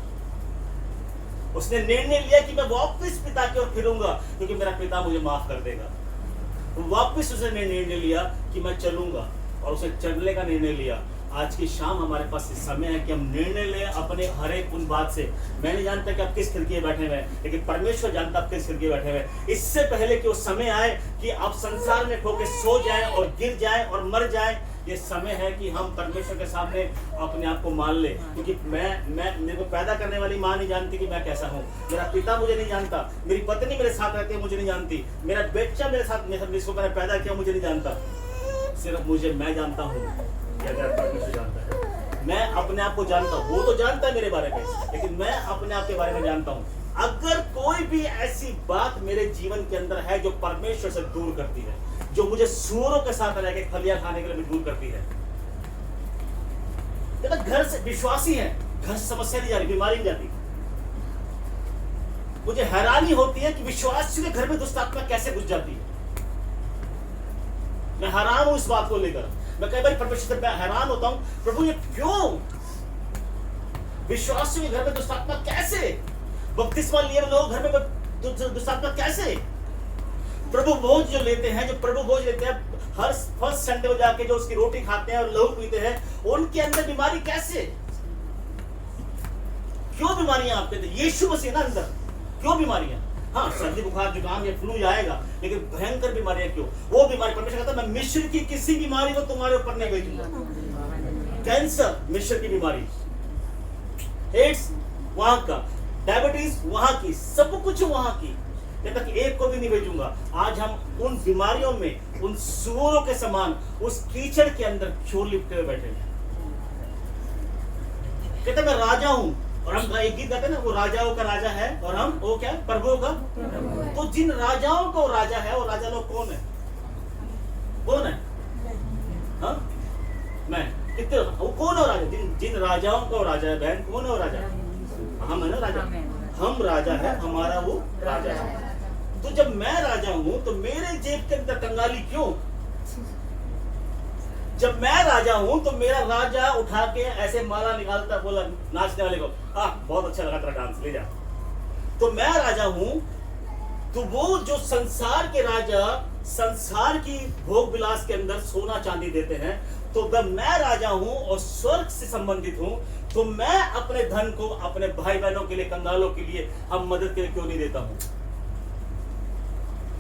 उसने निर्णय लिया कि मैं वापस पिता की ओर फिरूंगा क्योंकि मेरा पिता मुझे माफ कर देगा। वापस उसने निर्णय लिया कि मैं चलूंगा, और उसे चलने का निर्णय लिया। आज की शाम हमारे पास समय है कि हम निर्णय लें अपने हर एक उन बात से। मैं नहीं जानता कि आप किस खिड़की में बैठे हुए हैं, लेकिन परमेश्वर जानता आप किस खिड़की में बैठे हुए हैं। इससे पहले कि वो समय आए कि आप संसार में खो के सो जाएं और गिर जाएं और मर जाएं, ये समय है कि हम परमेश्वर के सामने अपने आप को मान ले। क्योंकि मैं मेरे को पैदा करने वाली माँ नहीं जानती कि मैं कैसा हूँ, मेरा पिता मुझे नहीं जानता, मेरी पत्नी मेरे साथ रहती है मुझे नहीं जानती, मेरा बच्चा मेरे साथ जिसको मैंने पैदा किया मुझे नहीं जानता, सिर्फ मैं जानता हूँ, परमेश्वर जानता है। मैं अपने आप को जानता हूँ, वो तो जानता है मेरे बारे में, लेकिन मैं अपने आप के बारे में जानता हूँ। अगर कोई भी ऐसी बात मेरे जीवन के अंदर है जो परमेश्वर से दूर करती है, जो मुझे सूअरों के साथ रह के खलियां खाने के लिए दूर करती है, तो घर से विश्वासी है, घर से समस्या नहीं जा रही, बीमारी नहीं जाती। मुझे हैरानी होती है कि विश्वासियों के घर में दुष्ट आत्मा कैसे घुस जाती है। मैं हैरान हूं इस बात को लेकर। मैं कई बार परमेश्वर से हैरान होता हूं, प्रभु ये क्यों विश्वासियों के घर में दुष्ट आत्मा कैसे, बपतिस्मा लिए लोग घर में तो दुष्टात्मा कैसे? प्रभु भोज जो लेते हैं, जो प्रभु भोज लेते हैं, हर फर्स्ट संडे को जाके जो उसकी रोटी खाते हैं और लहू पीते हैं, उनके अंदर बीमारी कैसे? क्यों बीमारियां आपके अंदर? यीशु मसीह ना अंदर, क्यों बीमारियां? हाँ, सर्दी बुखार जुकाम या फ्लू आएगा, लेकिन भयंकर बीमारियां क्यों? वो बीमारी परमेश्वर कहता है मैं मिस्र की किसी बीमारी को तुम्हारे ऊपर नहीं भेजूंगा। कैंसर मिस्र की बीमारी, एड्स वहां का, डायबिटीज वहां की, सब कुछ वहां की, कहता कि एक को भी नहीं भेजूंगा। आज हम उन बीमारियों में, उन सूअरों के समान उस कीचड़ के अंदर क्यों लिपटे हुए बैठे हैं? कहता मैं राजा हूं, और हम एक गीत गाते हैं ना, वो राजाओं का राजा है और हम वो क्या है? प्रभुओं का। तो जिन राजाओं को राजा है, वो राजा लोग कौन है? कौन है? हाँ, मैं कितने, वो कौन है राजा? जिन राजाओं का राजा है, बहन कौन है वो राजा? हम है ना राजा, हम राजा है, हमारा वो राजा है। तो जब मैं राजा हूं तो मेरे जेब के अंदर कंगाली क्यों? जब मैं राजा हूं तो मेरा राजा उठा के ऐसे माला निकालता, बोला नाचने वाले को, हाँ बहुत अच्छा लगा तेरा डांस, ले जा। तो मैं राजा हूं, तो वो जो संसार के राजा संसार की भोग विलास के अंदर सोना चांदी देते हैं, तो जब मैं राजा हूं और स्वर्ग से संबंधित हूं, तो मैं अपने धन को अपने भाई बहनों के लिए, कंगालों के लिए, हम मदद के लिए क्यों नहीं देता हूं?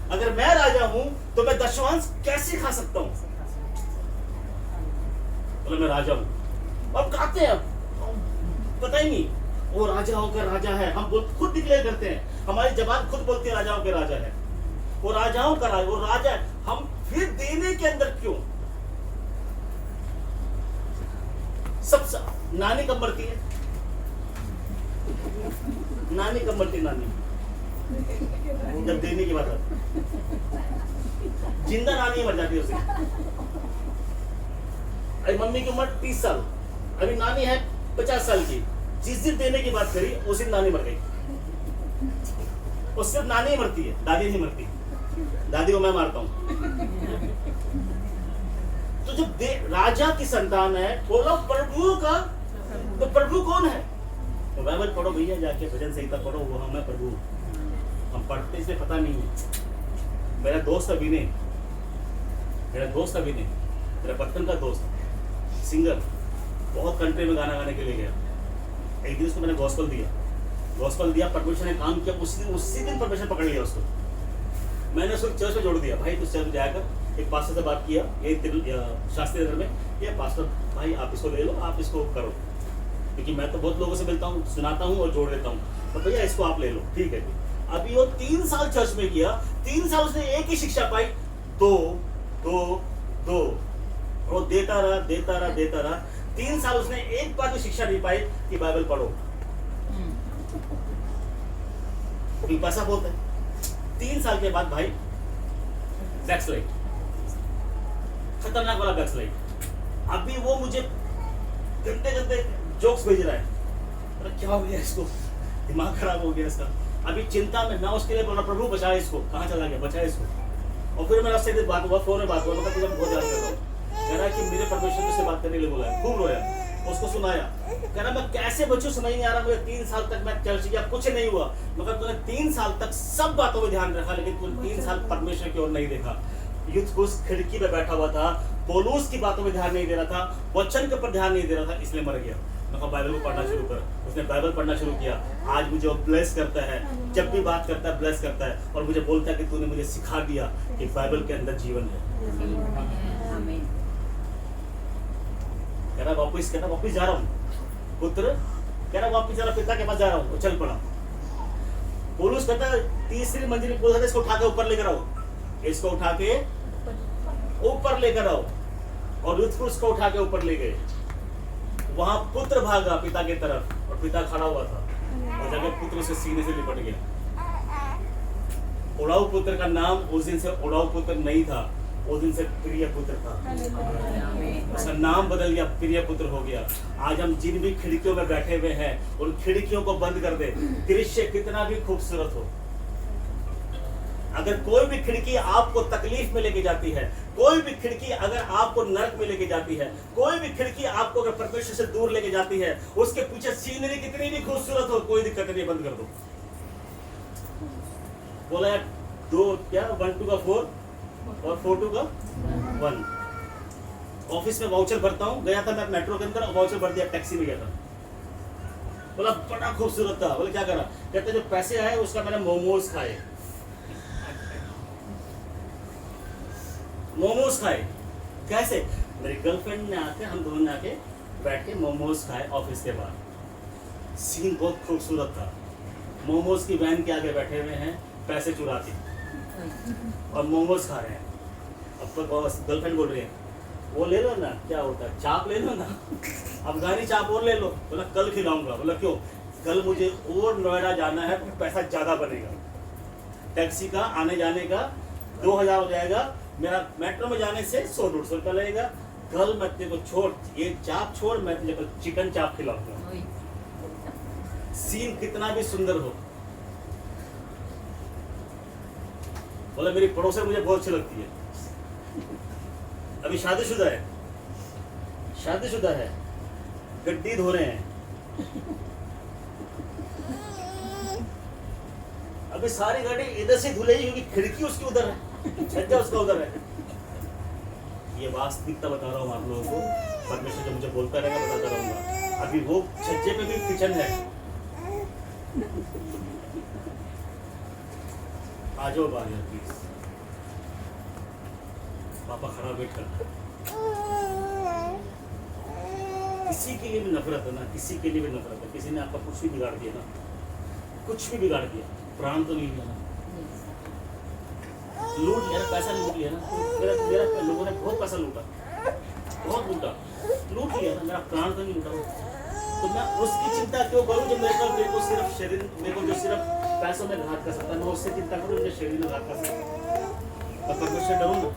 अगर मैं राजा हूं तो मैं दशमांश कैसे खा सकता हूं? बोले मैं राजा हूं। अब कहते हैं, पता ही नहीं वो राजाओं का राजा है, हम खुद डिक्लेयर करते हैं, हमारी जबान खुद बोलती है राजाओं के राजा है, वो राजाओं का राजा, वो राजा है, हम फिर देने के अंदर क्यों? सब नानी कब मरती है? नानी कब मरती है? नानी जब देने की बात आती, जिंदा नानी मर जाती है उसे। अरे मम्मी की उम्र 30 साल, अभी नानी है 50 साल की, जिस दिन देने की बात करी उस दिन नानी मर गई। और सिर्फ नानी ही मरती है, दादी नहीं मरती, दादी को मैं मारता हूं। तो जब राजा की संतान है, बोलो प्रभु का, तो प्रभु कौन है? तो बाइबल पढ़ो भैया, जाके भजन संहिता पढ़ो, वो हम है प्रभु। हम पढ़ते इसलिए पता नहीं है। मेरा दोस्त अभिनय, मेरा बचपन का दोस्त सिंगर, बहुत कंट्री में गाना गाने के लिए गया। एक दिन उसको मैंने गॉस्पेल दिया, परमेश्वर ने काम किया, उसी दिन परमेश्वर पकड़ लिया उसको। मैंने उसको चर्च में जोड़ दिया, भाई तू चर्च में जाकर एक पास्टर से बात किया, शास्त्री नगर में, ये पास्टर भाई आप इसको ले लो, आप इसको करो, क्योंकि मैं तो बहुत लोगों से मिलता हूँ, सुनाता हूँ और जोड़ देता हूँ, तो भैया इसको आप ले लो, ठीक है। अभी वो 3 साल चर्च में किया, 3 साल उसने एक ही शिक्षा पाई, दो, वो देता रहा। 3 साल उसने एक बार भी शिक्षा नहीं पाई कि बाइबल पढ़ो, पैसा बहुत है। 3 साल के बाद भाई बैकस्लाइड, खतरनाक वाला बैकस्लाइड। अभी वो मुझे गंदे जोक्स भेज रहा है, अरे क्या हो गया इसको, दिमाग खराब हो गया इसका। अभी चिंता में, मैं उसके लिए बोला प्रभु बचा इसको, कहाँ चला गया, बचा इसको। और फिर मेरा उससे बात हुआ, फोन में बात हुआ, मतलब तुझे बहुत याद कर रहा हूँ, कह रहा कि मुझे परमेश्वर से बात करने के लिए बोला है, खूब रोया, उसको सुनाया, कह रहा मैं कैसे बच्चों समझ नहीं आ रहा, मुझे 3 साल तक मैं चर्च गया, कुछ नहीं हुआ, मगर तूने 3 साल तक सब बातों में ध्यान रखा, लेकिन तूने 3 साल परमेश्वर की ओर नहीं देखा। यूथुस खिड़की पे बैठा हुआ था, पौलुस की बातों में ध्यान नहीं दे रहा था, वचन के ऊपर ध्यान नहीं दे रहा था, इसलिए मर गया। मैं बाइबल को पढ़ना शुरू कर, उसने बाइबल पढ़ना शुरू किया। आज मुझे वो ब्लेस करता है, जब भी बात करता है ब्लेस करता है, और मुझे बोलता है कि तूने मुझे सिखा दिया कि बाइबल के अंदर जीवन है। कह रहा वापिस जा रहा हूँ पुत्र, कह रहा वापिस जा रहा, पिता के पास जा रहा हूँ, चल पड़ा। पौलुस कहता है 3री मंजिल बोलता था, इसको उठा के ऊपर लेकर आओ, इसको उठा के ऊपर लेकर आओ, और यूथुस को उठा के ऊपर ले गए। वहां पुत्र भागा पिता की तरफ, और पिता खड़ा हुआ था, और जगह पुत्र से सीने से लिपट गया। उड़ाऊ पुत्र का नाम उस दिन से उड़ाऊ पुत्र नहीं था, उस दिन से प्रिय पुत्र था। उसका नाम बदल गया, प्रिय पुत्र हो गया। आज हम जिन भी खिड़कियों में बैठे हुए हैं, उन खिड़कियों को बंद कर दे, दृश्य कितना भी खूबसूरत हो। अगर कोई भी खिड़की आपको तकलीफ में लेके जाती है, कोई भी खिड़की अगर आपको नरक में लेके जाती है, कोई भी खिड़की आपको अगर परमेश्वर से दूर लेके जाती है, उसके पीछे सीनरी कितनी भी खूबसूरत हो, कोई दिक्कत नहीं, बंद कर दो। बोला यार 2 क्या 1 2 का 4 और 4 2 का 1। ऑफिस में वाउचर भरता हूँ, गया था मैं मेट्रो के अंदर, वाउचर भर दिया, टैक्सी में गया था। बोला बड़ा खूबसूरत था। बोले क्या करा? कहते जो पैसे आए उसका मैंने मोमोज खाए। मोमोज खाए कैसे? मेरी गर्लफ्रेंड ने आके, हम दोनों ने आके बैठ के मोमोज खाए ऑफिस के बाद। सीन बहुत खूबसूरत था। मोमोज की वैन के आगे बैठे हुए हैं पैसे चुरा के और मोमोज खा रहे हैं। अब तो गर्लफ्रेंड बोल रही है वो ले लो ना, क्या होता है, चाप ले लो ना, अफगानी चाप और ले लो। बोला कल खिलाऊंगा। बोला क्यों? कल मुझे और नोएडा जाना है, पैसा ज़्यादा बनेगा। टैक्सी का आने जाने का 2000 हो जाएगा, मेरा मेट्रो में जाने से 100-150 रुपया लगेगा। कल मैं तेरे को छोड़, ये चाप छोड़, मैं तुझे कल चिकन चाप खिलाऊंगा। सीन कितना भी सुंदर हो। बोला मेरी पड़ोसन मुझे बहुत अच्छी लगती है, अभी शादीशुदा है, शादीशुदा है, गड्डी धो रहे हैं, अभी सारी गाड़ी इधर से धुलेगी क्योंकि खिड़की उसकी उधर है, छज्जा उसका उधर है। ये वास्तविकता बता रहा हूँ आप लोगों को, परमेश्वर जो मुझे बोलता रहेगा बताता रहूंगा। अभी वो छज्जे पे भी किचन है। आ जाओ बाहर प्लीज, पापा खड़ा वेट करता है। किसी के लिए भी नफरत है ना, किसी के लिए भी नफरत है। किसी ने आपका कुछ भी बिगाड़ दिया ना, कुछ भी बिगाड़ दिया, प्राण तो नहीं लिया ना, लूट लिया ना, पैसा लूट लिया ना। मेरा लोगों ने बहुत पैसा लूटा, बहुत लूटा, लूट लिया ना, मेरा प्राण तो नहीं लूटा। तो मैं उसकी चिंता क्यों करूं जो मेरे को सिर्फ शरीर, मेरे को जो सिर्फ पैसों में घात कर सकता है, मैं उससे चिंता करूं मुझे शरीर में घात कर सकता है। और परमेश्वर डरूंगा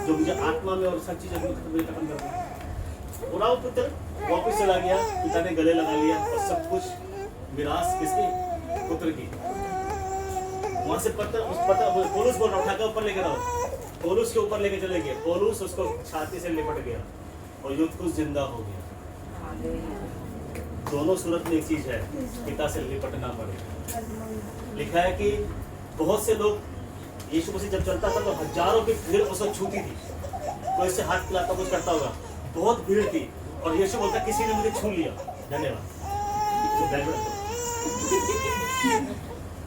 जो मुझे आत्मा में और सच्ची जगह में खत्म कर दूं। उड़ाओ पुत्र वापस चला गया, पिता ने गले लगा लिया और सब कुछ विरासत किसकी? पुत्र की। वहां से पौलुस बोल रहा, उठा के ऊपर लेकर आओ। पौलुस के ऊपर लेके चले गए, पौलुस उसको छाती से लिपट गया और यूतुस जिंदा हो गया। दोनों सूरत में एक चीज है, पिता से लिपटना पड़ेगा। लिखा है कि बहुत से लोग यीशु मसीह जब चलता था तो हजारों की भीड़ उसको छूती थी, तो इससे हाथ खिलाता कुछ करता होगा, बहुत भीड़ थी और यीशु बोलता किसी ने मुझे छू लिया, धन्यवाद।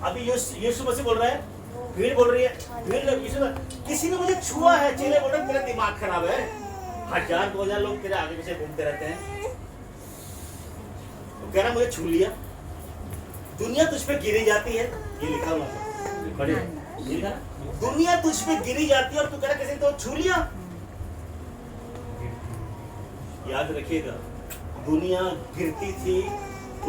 अभी यीशु मसीह बोल रहा है, भीड़ बोल रही है, भीड़ किसी ने मुझे छुआ है। चेले बोल रहे तेरा दिमाग खराब है, 1000-2000 लोग तेरे आगे पीछे घूमते रहते हैं, तो कह रहा मुझे छू लिया। दुनिया तुझ पे गिरी जाती है, ये लिखा हुआ है, पढ़े, ये लिखा, दुनिया तुझ पे गिरी जाती है और तू कह रहा किसी ने तो छू लिया। याद रखिएगा, दुनिया गिरती थी,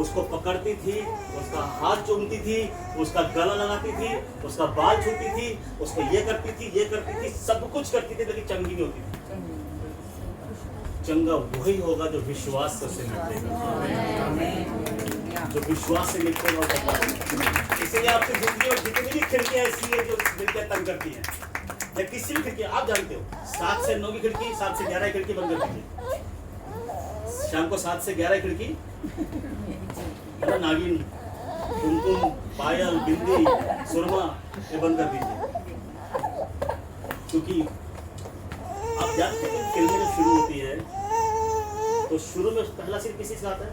उसको पकड़ती थी, उसका हाथ चूमती थी, उसका गला लगाती थी, उसका बाल छूती थी, उसको ये करती थी, सब कुछ करती थी, लेकिन चंगी नहीं होती थी। चंगा वही होगा जो विश्वास से निकलेगा, जो विश्वास से निकलेगा। इसलिए आपकी जिंदगी में जितनी भी खिड़कियां ऐसी है जो दिल के तंग करती हैं, या किसी भी खिड़की, आप जानते हो 7 से 9 की खिड़की, 7 से 11 की खिड़की बंद कर दीजिए। शाम को 7 से 11 खिड़की, नागिन, कुमकुम, पायल, बिंदी, सुरमा, ये बंद कर दीजिए। क्योंकि आप जानते हैं फिल्में जब शुरू होती है तो शुरू में पहला सीन किसी से आता है?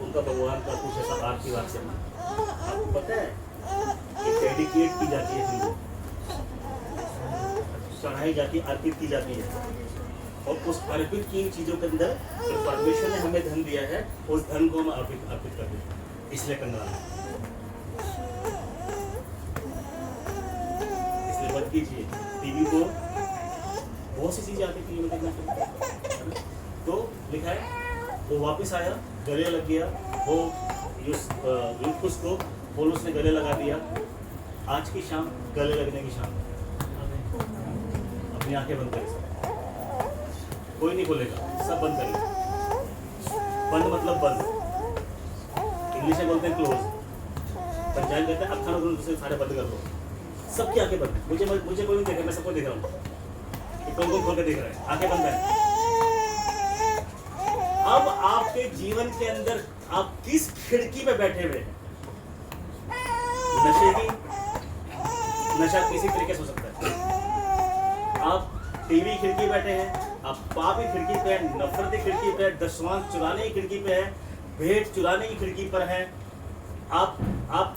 उनका भगवान का कुछ ऐसा आरती वार से आपको पता है कि डेडिकेट की जाती है, फिल्म चढ़ाई जाती है, अर्पित की जाती है, और उस अर्पित की चीजों के अंदर जो परमेश्वर ने हमें धन दिया है उस धन को हम अर्पित कर देते हैं, इसलिए कंगाल। इसलिए मत कीजिए टीवी को, बहुत सी चीजें आती टीवी में देखने के लिए। तो लिखा है वो वापस आया, गले लग गया, वो यूतुस को पौलुस ने गले लगा दिया। आज की शाम गले लगने की शाम, अपनी आंखें बंद करें, कोई नहीं बोलेगा, सब बंद करेंगे। बंद मतलब बंद, इंग्लिश में बोलते हैं क्लोज, पंजाबी कहते हैं अखर दूसरे सारे बंद कर दो, सबकी आंखें बंद। मुझे कोई नहीं देख रहा, मैं सबको देख रहा हूँ, कौन खोल के देख रहा है, आंखें बंद है। अब आपके जीवन के अंदर आप किस खिड़की में बैठे हुए हैं? नशा किसी तरीके से हो सकता है। आप टीवी खिड़की बैठे हैं, आप पाप की खिड़की पे है, नफरत की खिड़की पे है, दशवांश चुराने की खिड़की पे है, भेंट चुराने की खिड़की पर है, आप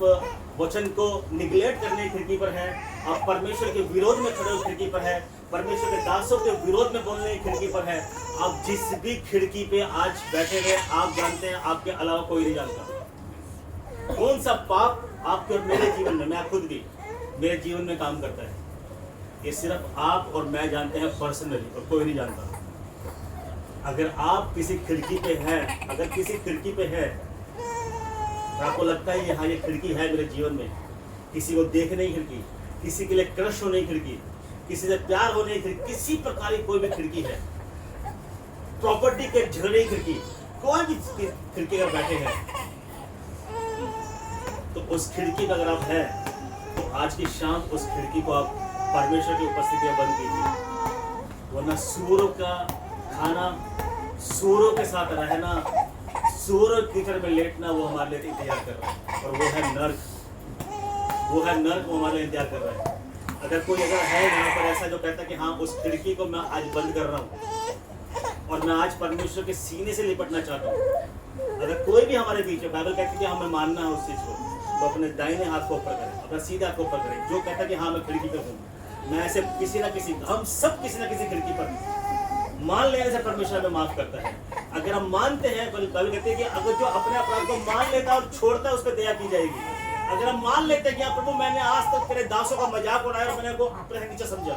वचन को निगलेक्ट करने की खिड़की पर है, आप परमेश्वर के विरोध में खड़े हो खिड़की पर है, परमेश्वर के दासों के विरोध में बोलने की खिड़की पर है। आप जिस भी खिड़की पे आज बैठे हुए आप जानते हैं, आपके अलावा कोई नहीं जानता कौन सा पाप आपके और मेरे जीवन में, मैं खुद भी मेरे जीवन में काम करता है। ये सिर्फ आप और मैं जानते हैं पर्सनली, और कोई नहीं जानता। अगर आप किसी खिड़की पे हैं, अगर किसी खिड़की पे है, आपको लगता है हाँ ये खिड़की है मेरे जीवन में, किसी को देखने की खिड़की, किसी के लिए क्रश होने की खिड़की, किसी से प्यार होने की खिड़की, किसी प्रकार की कोई भी खिड़की है, प्रॉपर्टी के झगड़े की खिड़की, कोई भी खिड़की अगर बैठे हैं, तो उस खिड़की का अगर आप है तो आज की शाम उस खिड़की को आप परमेश्वर की उपस्थिति में बंद कीजिए। वरना सूरों का खाना, सूरों के साथ रहना, सूरों की कीचड़ में लेटना वो हमारे लिए इंतजार कर रहा है, और वो है नर्क। वो है नर्क, वो हमारे लिए इंतजार कर रहा है। अगर कोई अगर है यहाँ पर ऐसा जो कहता है कि हाँ उस खिड़की को मैं आज बंद कर रहा हूँ और मैं आज परमेश्वर के सीने से लिपटना चाहता हूँ, अगर कोई भी हमारे बीच में, बाइबल कहती है कि हमें मानना है उस चीज को, तो अपने दाहिने हाथ को ऊपर करें, अपना सीधे हाथ को ऊपर करें। जो कहता है कि हाँ मैं खिड़की पे हूँ, मैं ऐसे किसी ना किसी, हम सब किसी ना किसी खिड़की पर मान लेने से परमेश्वर हमें माफ करता है। अगर हम मानते हैं, बाइबल कहती है कि अगर जो अपने अपराध को मान लेता है और छोड़ता है उस पर दया की जाएगी। अगर हम मान लेते हैं कि हाँ प्रभु मैंने आज तक तेरे दासों का मजाक उड़ाया और मैंने को अपने नीचे समझा,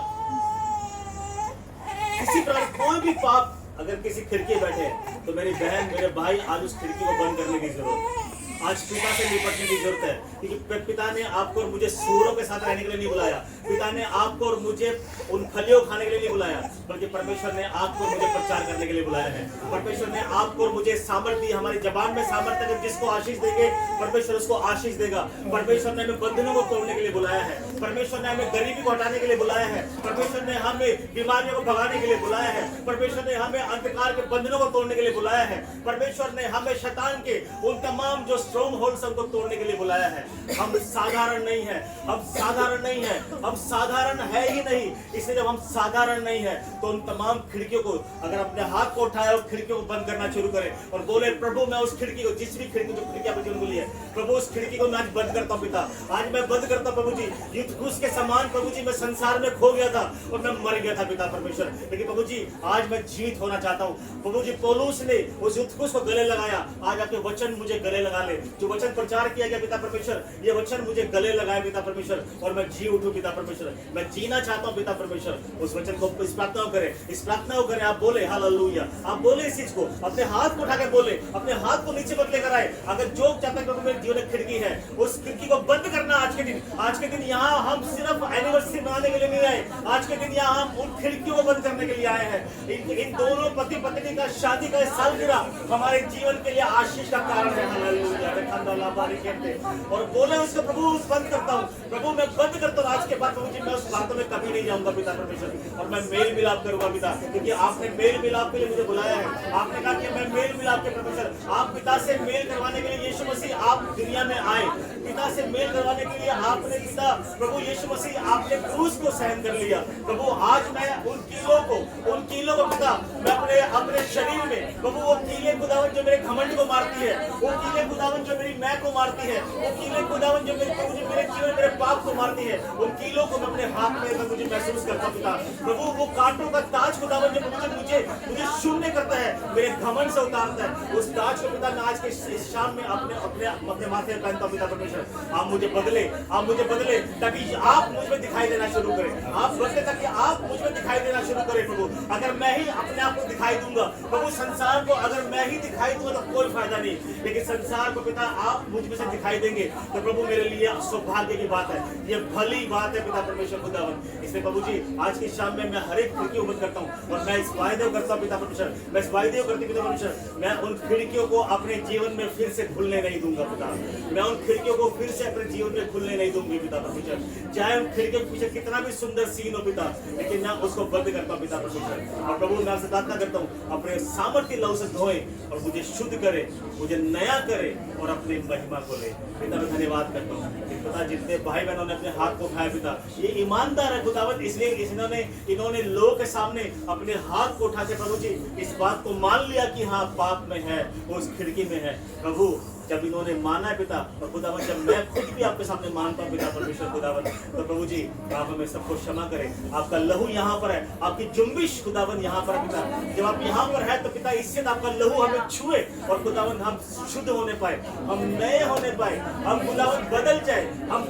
किसी प्रकार कोई भी पाप अगर किसी खिड़की बैठे तो मेरी बहन मेरे भाई आज उस खिड़की को बंद करने की जरूरत है। आज पिता से निपटने की जरूरत है, क्योंकि पिता ने आपको और मुझे सूरों के साथ रहने के लिए नहीं बुलाया, पिता ने आपको और मुझे उन फलियों खाने के लिए नहीं बुलाया, बल्कि परमेश्वर ने आपको और मुझे प्रचार करने के लिए बुलाया है। परमेश्वर ने आपको और मुझे सामर्थ्य दी, हमारी जबान में सामर्थ्य है, जिसको आशीष देंगे परमेश्वर उसको आशीष देगा। परमेश्वर ने हमें बंधनों को तोड़ने के लिए बुलाया है, परमेश्वर ने हमें गरीबी को हटाने के लिए बुलाया है, परमेश्वर ने हमें बीमारियों को भगाने के लिए बुलाया है, परमेश्वर ने हमें अंधकार के बंधनों को तोड़ने के लिए बुलाया है, परमेश्वर ने हमें शैतान के उन तमाम जो स्ट्रॉन्ग होल्ड्स को तोड़ने के लिए बुलाया है। हम साधारण नहीं है, हम साधारण नहीं है, हम साधारण है ही नहीं। इसलिए जब हम साधारण नहीं है तो उन तमाम खिड़कियों को अगर अपने हाथ को उठाए और खिड़कियों को बंद करना शुरू करें और बोले प्रभु मैं उस खिड़की को, जिस भी खिड़की जो खिड़की आपने बोली है, प्रभु उस खिड़की को मैं आज बंद करता हूं पिता, आज मैं बंद करता हूं प्रभु जी। युद्धकुश के समान प्रभु जी मैं संसार में खो गया था और मैं मर गया था पिता परमेश्वर, लेकिन प्रभु जी आज मैं जीवित होना चाहता हूं। प्रभु जी पौलुस ने उस युद्धकुश को गले लगाया, आज आपके वचन मुझे गले लगा ले। जो वचन प्रचार किया गया पिता परमेश्वर, ये वचन मुझे गले लगाए पिता परमेश्वर, और मैं जी उठूं पिता परमेश्वर, मैं जीना चाहता हूं पिता परमेश्वर। उस वचन को, इस प्रार्थना को करें, इस प्रार्थना को करें। आप बोले हालेलुया, आप बोले इस चीज को, अपने हाथ को उठा के बोले, अपने हाथ को नीचे मत लेकर आए। अगर जो चाहता है मेरे जीवन में खिड़की है, उस खिड़की को बंद करना आज के दिन। आज के दिन यहाँ हम सिर्फ एनिवर्सरी मनाने के लिए नहीं आए, आज के दिन यहाँ हम उन खिड़कियों को बंद करने के लिए आए हैं। इन दोनों पति पत्नी का शादी का सालगिरह हमारे जीवन के लिए आशीष का कारण है। हालेलुया, और बोले उसको प्रभु उस बंद करता हूँ, प्रभु मैं बंद करता हूँ आज के बाद प्रभु जी, मैं उस बातों में कभी नहीं जाऊंगा पिता परमेश्वर, और मैं मेल मिलाप करूंगा पिता, क्योंकि आपने मेल मिलाप के लिए मुझे बुलाया है। आपने कहा कि मैं मेल मिलाप के परमेश्वर, आप पिता से मेल करवाने के लिए यीशु मसीह आप दुनिया में आए, पिता से मेल करवाने के लिए आपने पिता प्रभु यीशु मसीह आपने क्रूस को सहन कर लिया। प्रभु आज मैं उन कीलों को पिता मैं अपने शरीर में, प्रभु वो कीले खुदावन जो मेरे घमंड को मारती है, वो कीले खुदावन जो मेरी मैं को मारती है, वो कीले खुदावन जो मेरे जीवन मेरे पाप को मारती है, उन कीलों को मैं अपने हाथ में मुझे महसूस करता हूं पिता। प्रभु वो कांटों का ताज खुदावन जो मुझे शून्य करता है, मेरे घमंड से उतारता है, उस ताज को पिता मैं आज के इस शाम में अपने माथे पहनता हूं पिता परमेश्वर। आप मुझे बदले ताकि आप मुझ में दिखाई देना शुरू करें, आप बदले ताकि आप मुझ में दिखाई देना शुरू करें प्रभु। अगर मैं ही अपने आप को दिखाई दूंगा प्रभु, संसार को अगर मैं ही दिखाई दूंगा तो कोई फायदा नहीं, लेकिन संसार को पिता आप मुझ में से दिखाई देंगे तो प्रभु मेरे लिए सौभाग्य की बात है, ये भली बात है पिता परमेश्वर खुदावन। इसलिए प्रभु जी आज की शाम में मैं हर एक खिड़की को बंद करता हूँ और मैं इस वायदे को करता हूँ पिता परमेश्वर, मैं इस वायदे को करती पिता परमेश्वर, मैं उन खिड़कियों को अपने जीवन में फिर से खुलने नहीं दूंगा पिता, मैं उन खिड़कियों को फिर से अपने जीवन में खुलने नहीं दूंगी पिता परमेश्वर। चाहे उन खिड़कियों के पीछे कितना भी सुंदर सीन हो पिता, लेकिन मैं उसको बंद करता हूँ पिता परमेश्वर। और प्रभु मैं आपसे प्रार्थना करता हूँ अपने सामर्थ्य लहू से धोए और मुझे शुद्ध करे, मुझे नया करे और अपनी महिमा को ले। पिता मैं धन्यवाद करता हूँ कि पिता जितने भाई बहनों ने अपने हाथ को उठाया पिता, ये ईमानदार है खुदावंद, इसलिए इन्होंने लोगों के सामने अपने हाथ को उठा के प्रभु जी इस बात को मान लिया कि हाँ पाप में है, वो उस खिड़की में है। प्रभु जब इन्होंने माना है पिता, और खुदावंद जब मैं खुद भी आपके सामने मानता हूँ पिता परमेश्वर खुदावंद, तो प्रभु जी आप हमें सबको क्षमा करें। आपका लहू यहाँ पर है, आपकी जुम्बिश खुदावंद यहाँ पर है पिता। जब आप यहाँ पर है तो पिता इससे आपका लहू हमें छुए और खुदावंद हम शुद्ध होने पाए, हम नए होने पाए, हम खुदावंद बदल जाए, हम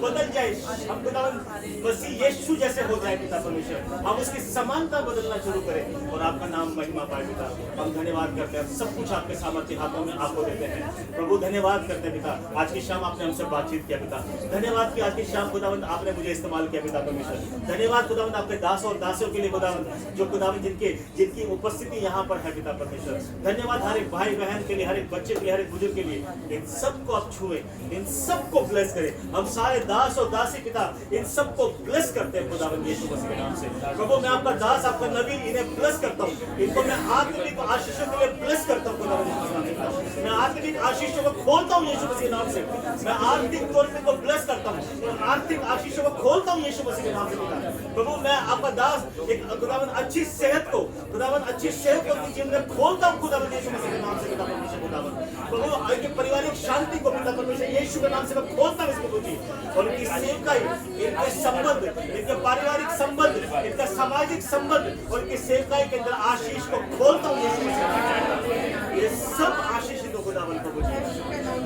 खुदावंद मसीह यीशु जैसे हो जाए पिता परमेश्वर, हम उसकी समानता बदलना शुरू करें और आपका नाम महिमा पाए पिता। हम धन्यवाद करते हैं, सब कुछ आपके सामर्थ्य हाथों में आपको देते हैं प्रभु। धन्यवाद करते हैं पिता, आज की शाम आपने हमसे बातचीत किया पिता। धन्यवाद कि आज की शाम खुदावंद आपने मुझे इस्तेमाल किया पिता परमेश्वर। धन्यवाद खुदावंद आपके दास और दासियों के लिए खुदावंद, जो खुदावंद जिनकी उपस्थिति यहाँ पर है पिता परमेश्वर। धन्यवाद हर एक भाई बहन के लिए, हर एक बच्चे के लिए, हर एक बुजुर्ग के लिए। इन सबको आप छुए, इन सबको ब्लेस करें। हम सारे दास और दासी पिता इन सबको ब्लेस करते हैं खुदावंद यीशु मसीह के नाम से। प्रभु मैं आपका दास, आपका नबी, इन्हें ब्लेस करता हूँ, इनको मैं आत्मिक आशीषों के लिए ब्लेस करता हूँ खुदावंद यीशु मसीह के नाम से। मैं आत्मिक आशीषों को खोलता हूँ यीशु मसीह के नाम से। मैं आर्थिक तौर पे को ब्लेस करता हूँ, आर्थिक आशीषों को खोलता हूँ यीशु मसीह के नाम से पिता। प्रभु मैं आपका दास एक खुदावंद अच्छी सेहत को, खुदावंद अच्छी सेहत को जीवन में खोलता हूँ खुदावंद यीशु मसीह के नाम से पिता परमेश्वर खुदावंद। प्रभु इनके पारिवारिक शांति को पिता परमेश्वर यीशु के नाम से मैं खोलता हूँ इसको जी, और इनकी सेवकाई, इनके संबंध, इनके पारिवारिक संबंध, इनका सामाजिक संबंध और इनकी सेवकाई के अंदर आशीष को खोलता हूँ यीशु मसीह के नाम से। ये सब आशीषित हो खुदावंद प्रभु जी,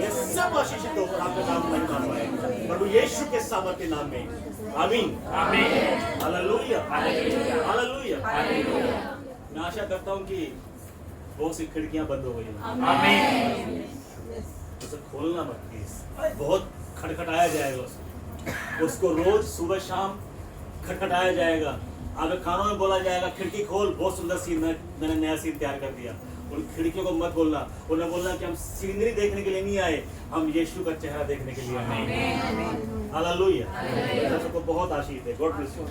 ये सब आशीषित हो और आपका नाम महिमा पाए प्रभु यीशु के सामर्थ्य नाम में। आमीन आमीन हालेलुया हालेलुया। मैं आशा करता हूँ कि बहुत सी खिड़कियां बंद हो गई, आमीन। उसे खोलना मत प्लीज, बहुत खटखटाया जाएगा उसको रोज सुबह शाम खटखटाया जाएगा, आपके कानों में बोला जाएगा खिड़की खोल, बहुत सुंदर सीन मैंने नया सीन तैयार कर दिया। उन खिड़कियों को मत बोलना, उन्हें बोलना कि हम सीनरी देखने के लिए नहीं आए, हम यीशु का चेहरा देखने के लिए आए। हालेलुया। सबको बहुत आशीष है। God bless you.